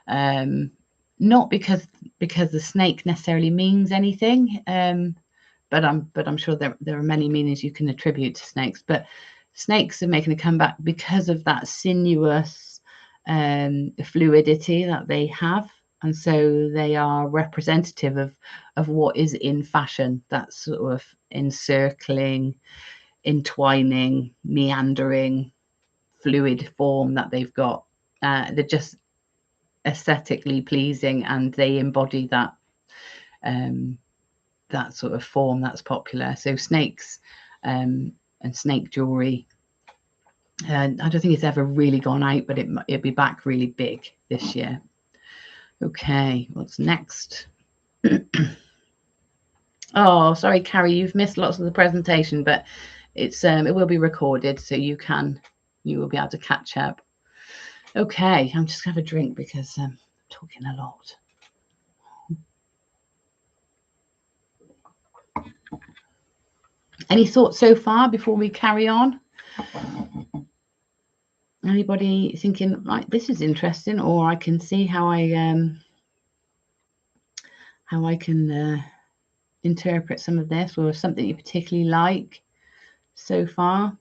not because the snake necessarily means anything, but I'm sure there are many meanings you can attribute to snakes. But snakes are making a comeback because of that sinuous fluidity that they have, and so they are representative of what is in fashion. That sort of encircling, entwining, meandering, fluid form that they've got. They're just aesthetically pleasing, and they embody that that sort of form that's popular. So snakes and snake jewelry, I don't think it's ever really gone out, but it'll be back really big this year. Okay, what's next? Oh, sorry, Carrie, you've missed lots of the presentation, but it will be recorded, so you will be able to catch up. Okay, I'm just gonna have a drink because I'm talking a lot. Any thoughts so far before we carry on? Anybody thinking, like, this is interesting, or I can see how I can interpret some of this, or something you particularly like so far?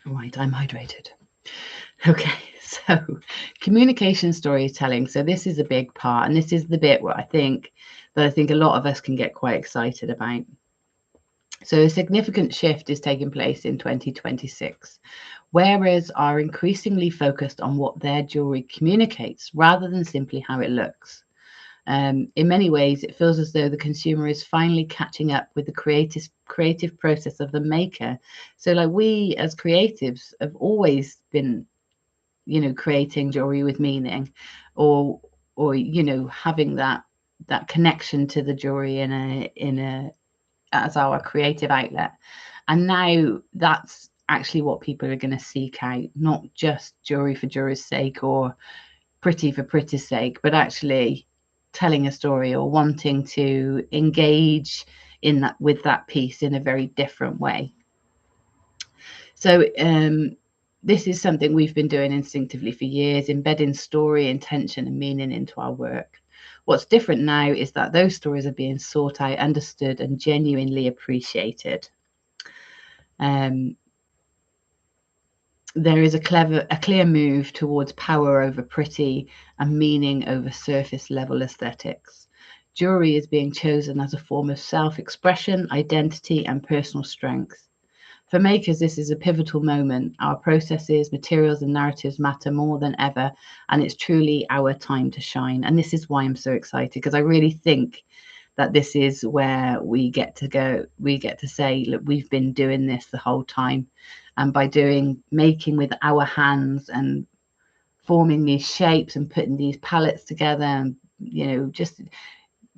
Right, I'm hydrated. Okay, so communication storytelling. So this is a big part, and this is the bit where I think a lot of us can get quite excited about. So a significant shift is taking place in 2026. Wearers are increasingly focused on what their jewelry communicates rather than simply how it looks. In many ways, it feels as though the consumer is finally catching up with the creative process of the maker. So, like, we as creatives have always been, creating jewelry with meaning, or having that connection to the jewelry as our creative outlet. And now that's actually what people are going to seek out, not just jewelry for jewelry's sake or pretty for pretty's sake, but actually telling a story or wanting to engage with that piece in a very different way. So this is something we've been doing instinctively for years, embedding story, intention, and meaning into our work. What's different now is that those stories are being sought out, understood, and genuinely appreciated. There is a clear move towards power over pretty and meaning over surface level aesthetics. Jewellery is being chosen as a form of self-expression, identity, and personal strength. For makers, this is a pivotal moment. Our processes, materials, and narratives matter more than ever, and it's truly our time to shine. And this is why I'm so excited, because I really think that this is where we get to go. We get to say, look, we've been doing this the whole time. And by making with our hands and forming these shapes and putting these palettes together, and, you know, just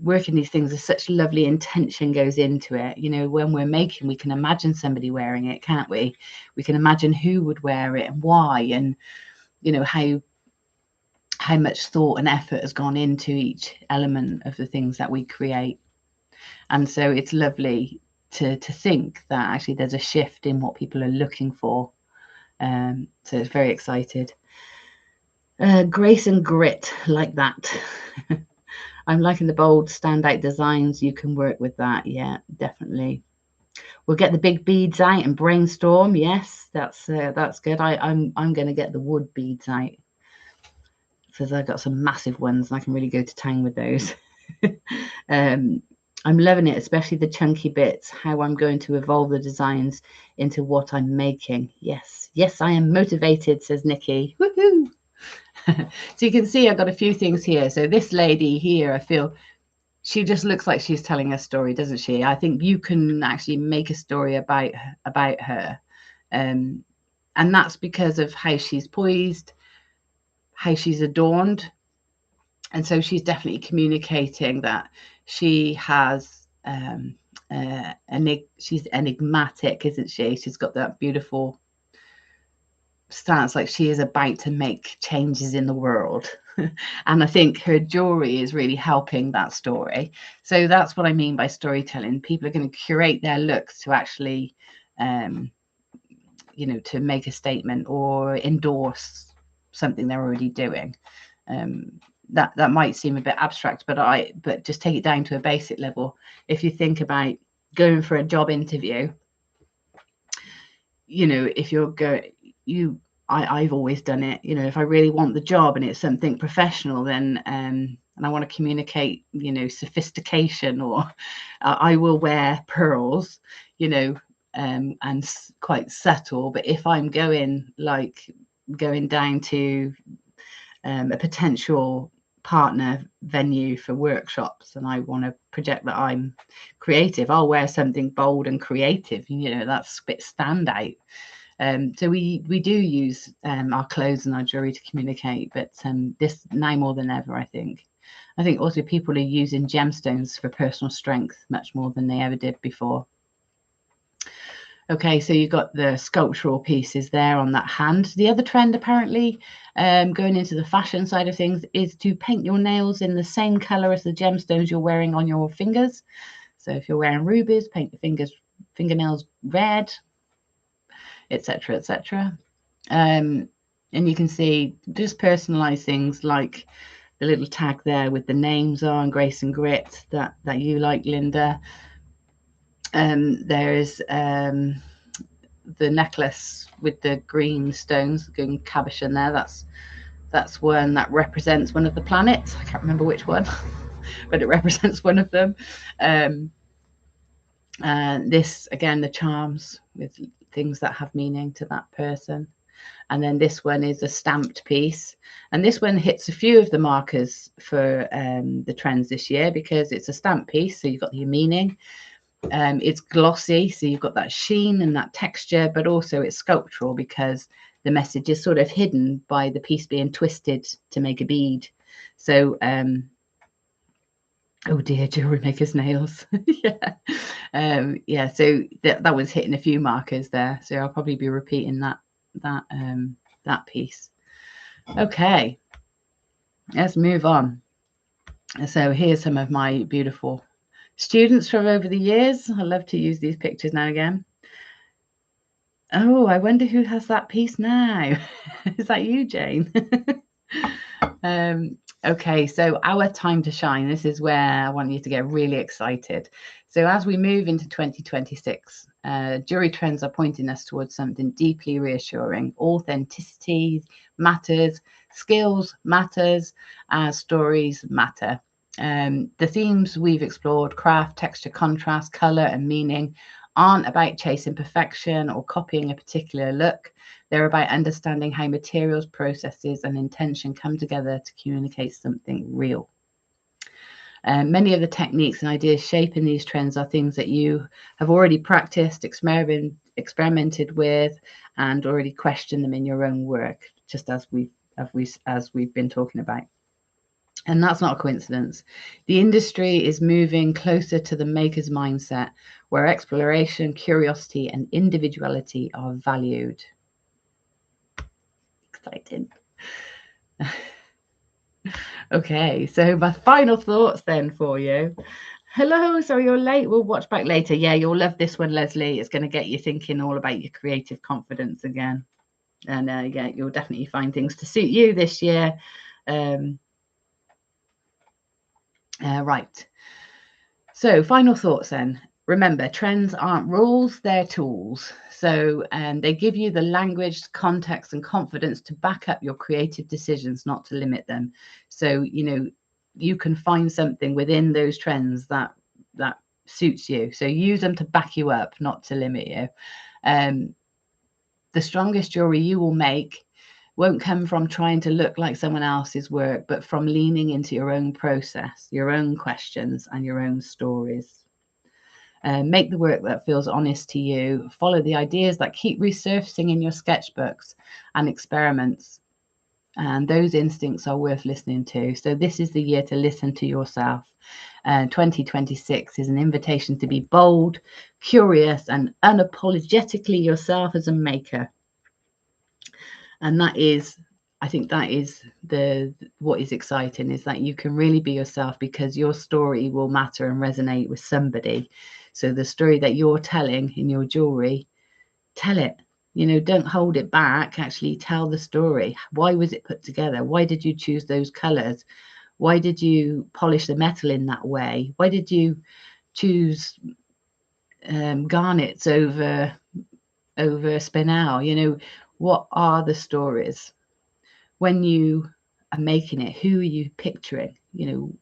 working these things, with such lovely intention goes into it. You know, when we're making, we can imagine somebody wearing it, can't we? We can imagine who would wear it and why, and, you know, how much thought and effort has gone into each element of the things that we create. And so it's lovely to think that actually there's a shift in what people are looking for. So it's very excited. Grace and grit, like that. I'm liking the bold standout designs. You can work with that. Yeah, definitely. We'll get the big beads out and brainstorm. Yes, that's good. I'm going to get the wood beads out, because I've got some massive ones and I can really go to town with those. I'm loving it, especially the chunky bits, how I'm going to evolve the designs into what I'm making. Yes, I am motivated, says Nikki. Woohoo! So you can see I've got a few things here. So this lady here, I feel she just looks like she's telling a story, doesn't she? I think you can actually make a story about her. And that's because of how she's poised, how she's adorned. And so she's definitely communicating that she has she's enigmatic, isn't she? She's got that beautiful stance, like she is about to make changes in the world. And I think her jewelry is really helping that story. So that's what I mean by storytelling. People are going to curate their looks to actually you know, to make a statement or endorse something they're already doing. That might seem a bit abstract, but just take it down to a basic level. If you think about going for a job interview, you know, if you're going, I've always done it. You know, if I really want the job and it's something professional, then and I want to communicate, you know, sophistication, or I will wear pearls, you know, and quite subtle. But if I'm going down to a potential partner venue for workshops and I want to project that I'm creative, I'll wear something bold and creative, you know, that's a bit standout. So we do use our clothes and our jewelry to communicate, but this now more than ever, I think also people are using gemstones for personal strength much more than they ever did before. Okay, so you've got the sculptural pieces there on that hand. The other trend, apparently, going into the fashion side of things, is to paint your nails in the same color as the gemstones you're wearing on your fingers. So if you're wearing rubies, paint your fingernails red, etc., etc. And you can see just personalize things like the little tag there with the names on, Grace and Grit, that you like, Linda. There's the necklace with the green stones, the green cabochon there. That's one that represents one of the planets. I can't remember which one, but it represents one of them. This, again, the charms with things that have meaning to that person. And then this one is a stamped piece. And this one hits a few of the markers for the trends this year, because it's a stamped piece. So you've got your meaning. It's glossy, so you've got that sheen and that texture, but also it's sculptural because the message is sort of hidden by the piece being twisted to make a bead. So, oh dear, jewelry maker's nails. Yeah. Yeah, so that was hitting a few markers there. So I'll probably be repeating that piece. Okay, let's move on. So here's some of my beautiful students from over the years. I love to use these pictures now and again. Oh, I wonder who has that piece now. Is that you, Jane? Okay, so our time to shine. This is where I want you to get really excited. So as we move into 2026, jewelry trends are pointing us towards something deeply reassuring. Authenticity matters, skills matters, stories matter. The themes we've explored, craft, texture, contrast, colour and meaning, aren't about chasing perfection or copying a particular look. They're about understanding how materials, processes and intention come together to communicate something real. Many of the techniques and ideas shaping these trends are things that you have already practiced, experimented with, and already questioned them in your own work, just as we've been talking about. And that's not a coincidence. The industry is moving closer to the maker's mindset, where exploration, curiosity, and individuality are valued. Exciting. Okay, so my final thoughts then for you. Hello, sorry you're late. We'll watch back later. Yeah, you'll love this one, Leslie. It's going to get you thinking all about your creative confidence again. And yeah, you'll definitely find things to suit you this year. Right. So final thoughts then. Remember, trends aren't rules, they're tools. So they give you the language, context, and confidence to back up your creative decisions, not to limit them. So, you know, you can find something within those trends that suits you. So use them to back you up, not to limit you. The strongest jewelry you will make won't come from trying to look like someone else's work, but from leaning into your own process, your own questions, and your own stories. Make the work that feels honest to you. Follow the ideas that keep resurfacing in your sketchbooks and experiments. And those instincts are worth listening to. So this is the year to listen to yourself. 2026 is an invitation to be bold, curious, and unapologetically yourself as a maker. And that is, I think that is what is exciting, is that you can really be yourself, because your story will matter and resonate with somebody. So the story that you're telling in your jewelry, tell it. You know, don't hold it back. Actually tell the story. Why was it put together? Why did you choose those colors? Why did you polish the metal in that way? Why did you choose garnets over spinel? You know, what are the stories? When you are making it, who are you picturing? You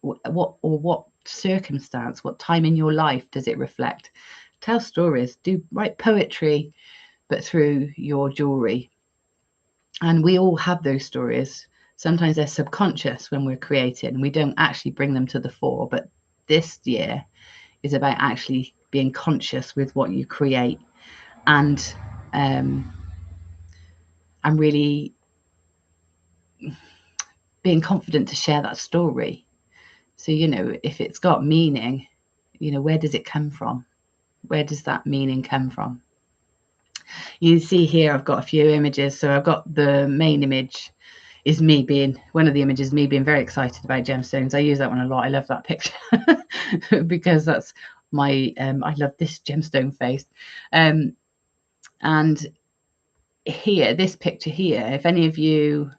know, what circumstance, what time in your life does it reflect? Tell stories, write poetry, but through your jewelry. And we all have those stories. Sometimes they're subconscious when we're creating, and we don't actually bring them to the fore. But this year is about actually being conscious with what you create, and really being confident to share that story. So, you know, if it's got meaning, you know, where does it come from? Where does that meaning come from? You see here, I've got a few images. So I've got the main image is me being, one of the images, me being very excited about gemstones. I use that one a lot. I love that picture because that's my, I love this gemstone face. And here, this picture here, if any of you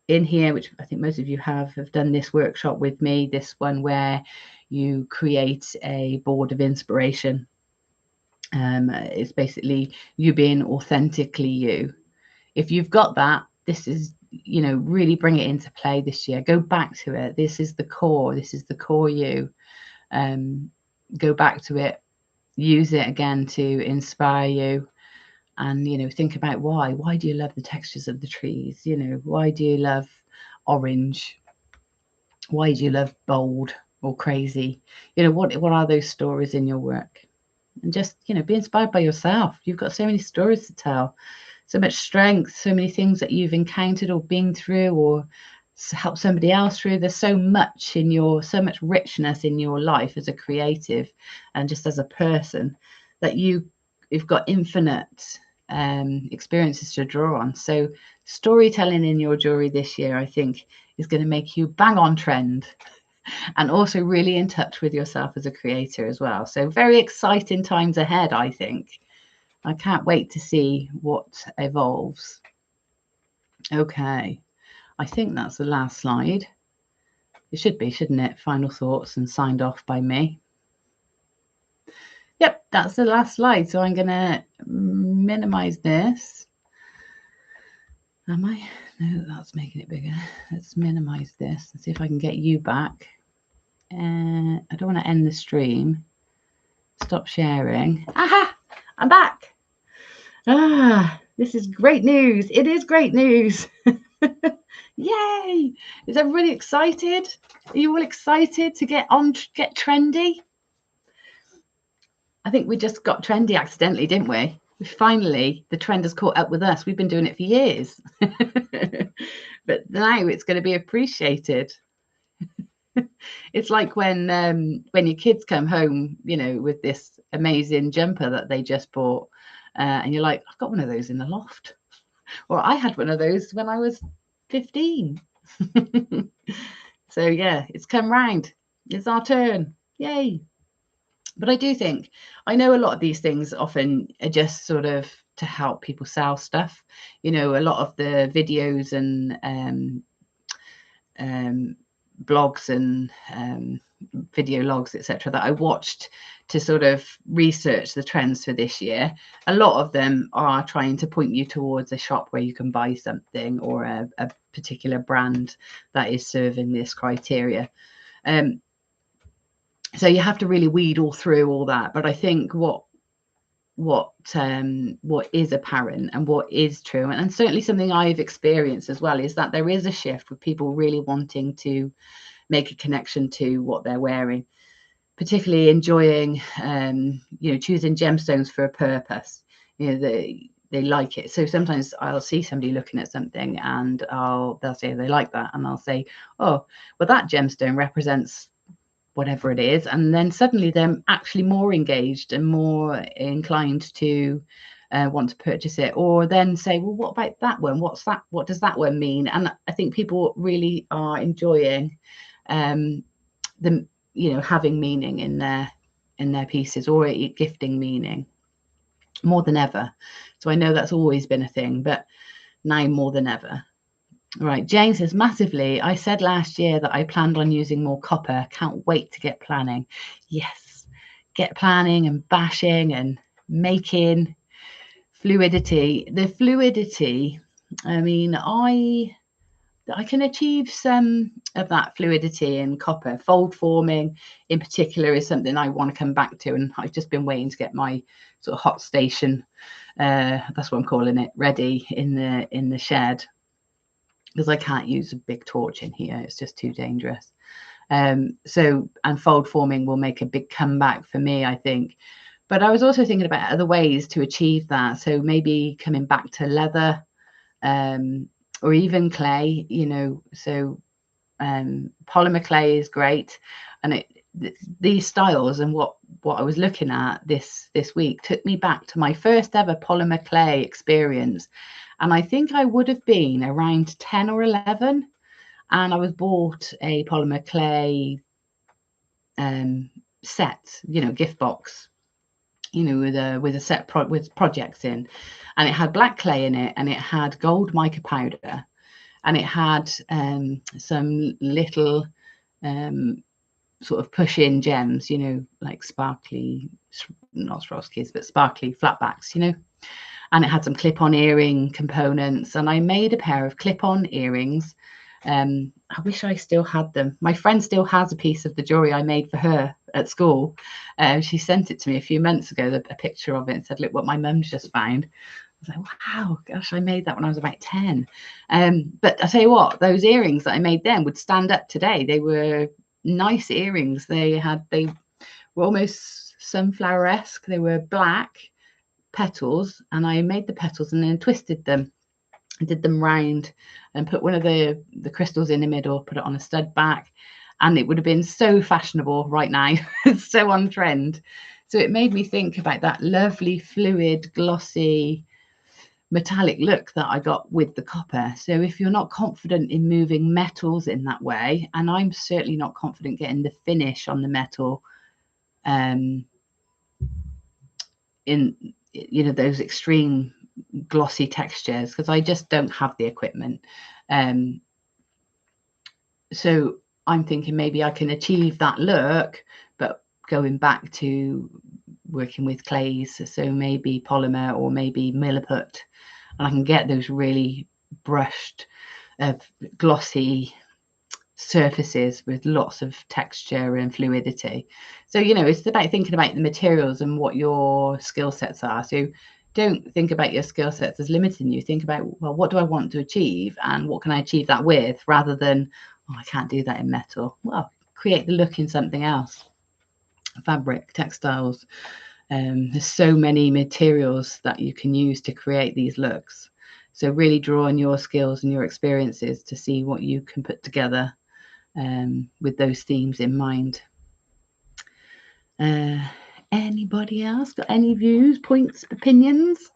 in here, which I think most of you have done this workshop with me, this one where you create a board of inspiration. It's basically you being authentically you. If you've got that, this is, you know, really bring it into play this year. Go back to it. This is the core. This is the core you. Go back to it. Use it again to inspire you. And, you know, think about why. Why do you love the textures of the trees? You know, why do you love orange? Why do you love bold or crazy? You know, what are those stories in your work? And just, you know, be inspired by yourself. You've got so many stories to tell, so much strength, so many things that you've encountered or been through or helped somebody else through. There's so much in so much richness in your life as a creative and just as a person, that you've got infinite experiences to draw on. So storytelling in your jewelry this year, I think, is going to make you bang on trend, and also really in touch with yourself as a creator as well. So very exciting times ahead, I think. I can't wait to see what evolves. Okay, I think that's the last slide. It should be, shouldn't it? Final thoughts and signed off by me. Yep, that's the last slide. So I'm going to minimize this. Am I? No, that's making it bigger. Let's minimize this and see if I can get you back. I don't want to end the stream. Stop sharing. Aha! I'm back. This is great news. It is great news. Yay! Is everybody excited? Are you all excited to get trendy? I think we just got trendy accidentally, didn't we? Finally, the trend has caught up with us. We've been doing it for years. But now it's going to be appreciated. It's like when your kids come home, you know, with this amazing jumper that they just bought, and you're like, I've got one of those in the loft. Or I had one of those when I was 15. So yeah, it's come round. It's our turn. Yay. But I do think, I know a lot of these things often are just sort of to help people sell stuff. You know, a lot of the videos and blogs and video logs, etc., that I watched to sort of research the trends for this year, a lot of them are trying to point you towards a shop where you can buy something, or a particular brand that is serving this criteria. So you have to really weed all through all that. But I think what is apparent and what is true, and certainly something I've experienced as well, is that there is a shift with people really wanting to make a connection to what they're wearing, particularly enjoying you know, choosing gemstones for a purpose. You know, they like it. So sometimes I'll see somebody looking at something and they'll say they like that, and I'll say, oh, well, that gemstone represents whatever it is, and then suddenly they're actually more engaged and more inclined to want to purchase it. Or then say, well, what about that one? What's that? What does that one mean? And I think people really are enjoying them, you know, having meaning in their pieces, or gifting meaning more than ever. So I know that's always been a thing, but now more than ever. Right, Jane says, massively. I said last year that I planned on using more copper. Can't wait to get planning. Yes, get planning and bashing and making fluidity. The fluidity, I mean, I can achieve some of that fluidity in copper. Fold forming in particular is something I want to come back to, and I've just been waiting to get my sort of hot station, that's what I'm calling it, ready in the shed, because I can't use a big torch in here. It's just too dangerous. And fold forming will make a big comeback for me, I think. But I was also thinking about other ways to achieve that. So maybe coming back to leather, or even clay, you know. So polymer clay is great. And these styles and what I was looking at this week took me back to my first ever polymer clay experience. And I think I would have been around 10 or 11. And I was bought a polymer clay set, you know, gift box, you know, with a set with projects in. And it had black clay in it, and it had gold mica powder, and it had some little sort of push-in gems, you know, like sparkly, not Swarovskis, but sparkly flatbacks, you know. And it had some clip-on earring components, and I made a pair of clip-on earrings. I wish I still had them. My friend still has a piece of the jewelry I made for her at school. She sent it to me a few months ago, a picture of it, and said, look what my mum's just found. I was like, wow, gosh, I made that when I was about 10. But I tell you what, those earrings that I made then would stand up today. They were nice earrings. They were almost sunflower-esque. They were black petals, and I made the petals and then twisted them. I did them round and put one of the crystals in the middle, put it on a stud back, and it would have been so fashionable right now. It's so on trend. So it made me think about that lovely, fluid, glossy, metallic look that I got with the copper. So if you're not confident in moving metals in that way, and I'm certainly not confident getting the finish on the metal in, you know, those extreme glossy textures, because I just don't have the equipment. So I'm thinking maybe I can achieve that look, but going back to working with clays, so maybe polymer or maybe milliput, and I can get those really brushed, glossy surfaces with lots of texture and fluidity. So, you know, it's about thinking about the materials and what your skill sets are. So don't think about your skill sets as limiting you. Think about, well, what do I want to achieve and what can I achieve that with, rather than, oh, I can't do that in metal. Well, create the look in something else. Fabric, textiles. There's so many materials that you can use to create these looks. So really draw on your skills and your experiences to see what you can put together with those themes in mind. Anybody else got any views, points, opinions?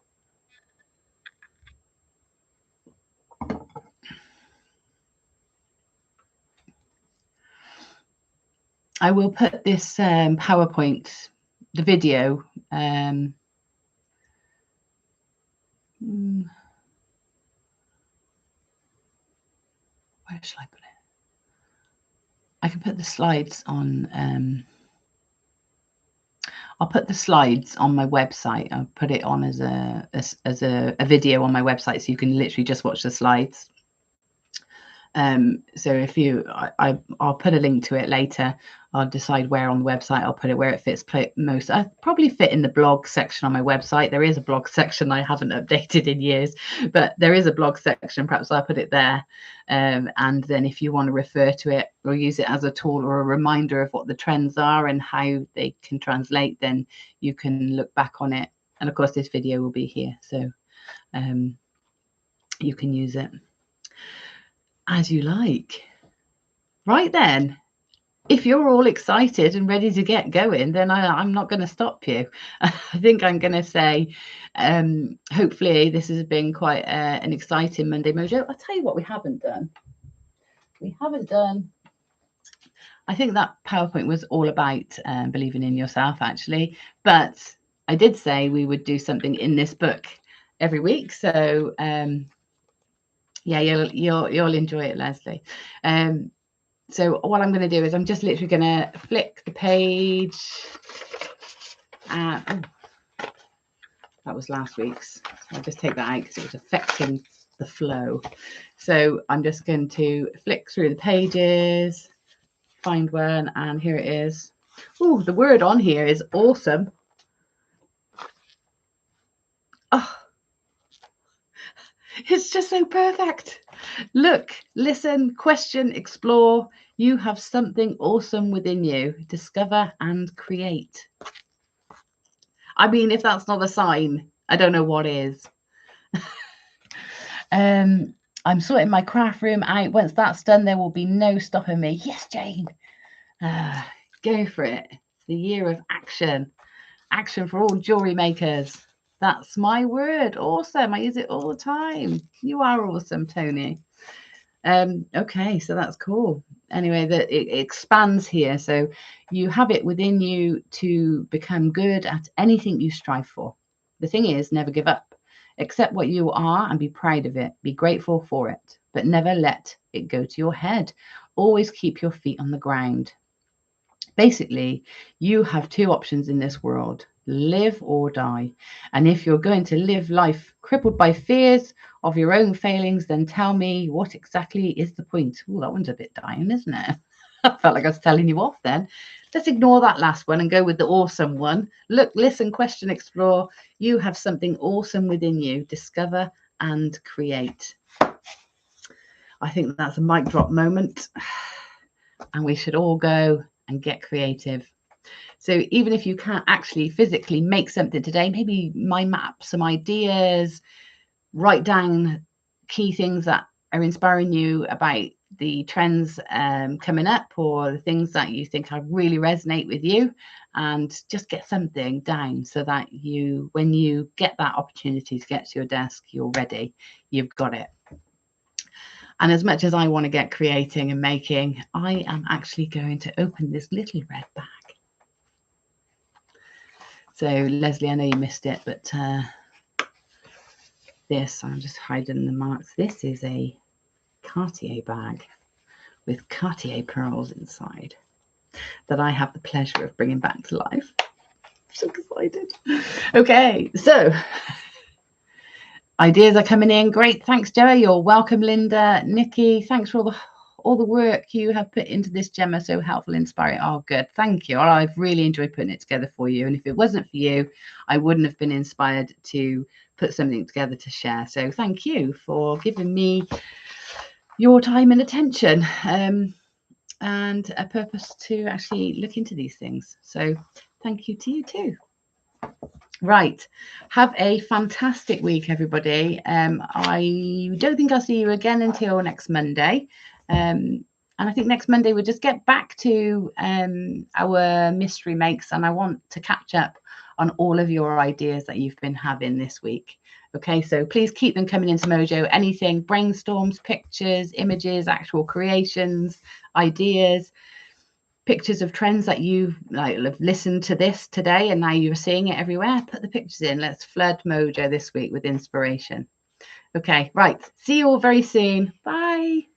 I will put this PowerPoint, the video. Where shall I put it? I can put the slides on. I'll put the slides on my website. I'll put it on as a video on my website, so you can literally just watch the slides. So if you, I'll put a link to it later. I'll decide where on the website I'll put it, where it fits most. I probably fit in the blog section on my website. There is a blog section I haven't updated in years, but there is a blog section. Perhaps I'll put it there. And then if you want to refer to it or use it as a tool or a reminder of what the trends are and how they can translate, then you can look back on it. And of course, this video will be here, so you can use it as you like. Right then, if you're all excited and ready to get going, then I'm not going to stop you. I think I'm going to say, hopefully this has been quite an exciting Monday Mojo. I'll tell you what we haven't done. I think that PowerPoint was all about believing in yourself, actually. But I did say we would do something in this book every week. So yeah, you'll enjoy it, Leslie. So what I'm going to do is I'm just literally going to flick the page. Oh, that was last week's. I'll just take that out because it was affecting the flow. So I'm just going to flick through the pages, find one, and here it is. Oh, the word on here is awesome. Oh, it's just so perfect. Look, listen, question, explore. You have something awesome within you. Discover and create. I mean, if that's not a sign, I don't know what is. I'm sorting my craft room out. Once that's done, there will be no stopping me. Yes, Jane. Go for it. It's the year of action. Action for all jewelry makers. That's my word. Awesome. I use it all the time. You are awesome, Tony. Okay, so that's cool. Anyway, that it expands here. So you have it within you to become good at anything you strive for. The thing is, never give up. Accept what you are and be proud of it. Be grateful for it, but never let it go to your head. Always keep your feet on the ground. Basically, you have two options in this world: live or die. And if you're going to live life crippled by fears of your own failings, then tell me, what exactly is the point? Oh, that one's a bit dying, isn't it? I felt like I was telling you off then. Let's ignore that last one and go with the awesome one. Look, listen, question, explore. You have something awesome within you. Discover and create. I think that's a mic drop moment. And we should all go and get creative. So even if you can't actually physically make something today, maybe mind map some ideas, write down key things that are inspiring you about the trends coming up, or the things that you think really resonate with you, and just get something down so that you, when you get that opportunity to get to your desk, you're ready, you've got it. And as much as I want to get creating and making, I am actually going to open this little red bag. So Leslie, I know you missed it, but this, I'm just hiding the marks. This is a Cartier bag with Cartier pearls inside that I have the pleasure of bringing back to life. I'm so excited. Okay, so Ideas are coming in. Great. Thanks, Joe. You're welcome, Linda. Nikki, thanks for all the work you have put into this, Gemma. So helpful, inspiring. Oh, good. Thank you. I've really enjoyed putting it together for you. And if it wasn't for you, I wouldn't have been inspired to put something together to share. So thank you for giving me your time and attention and a purpose to actually look into these things. So thank you to you too. Right. Have a fantastic week, everybody. I don't think I'll see you again until next Monday. And I think next Monday we'll just get back to our mystery makes, and I want to catch up on all of your ideas that you've been having this week. Okay, so please keep them coming into Mojo. Anything, brainstorms, pictures, images, actual creations, ideas, pictures of trends that you have listened to this today and now you're seeing it everywhere. Put the pictures in. Let's flood Mojo this week with inspiration. Okay, right. See you all very soon. Bye.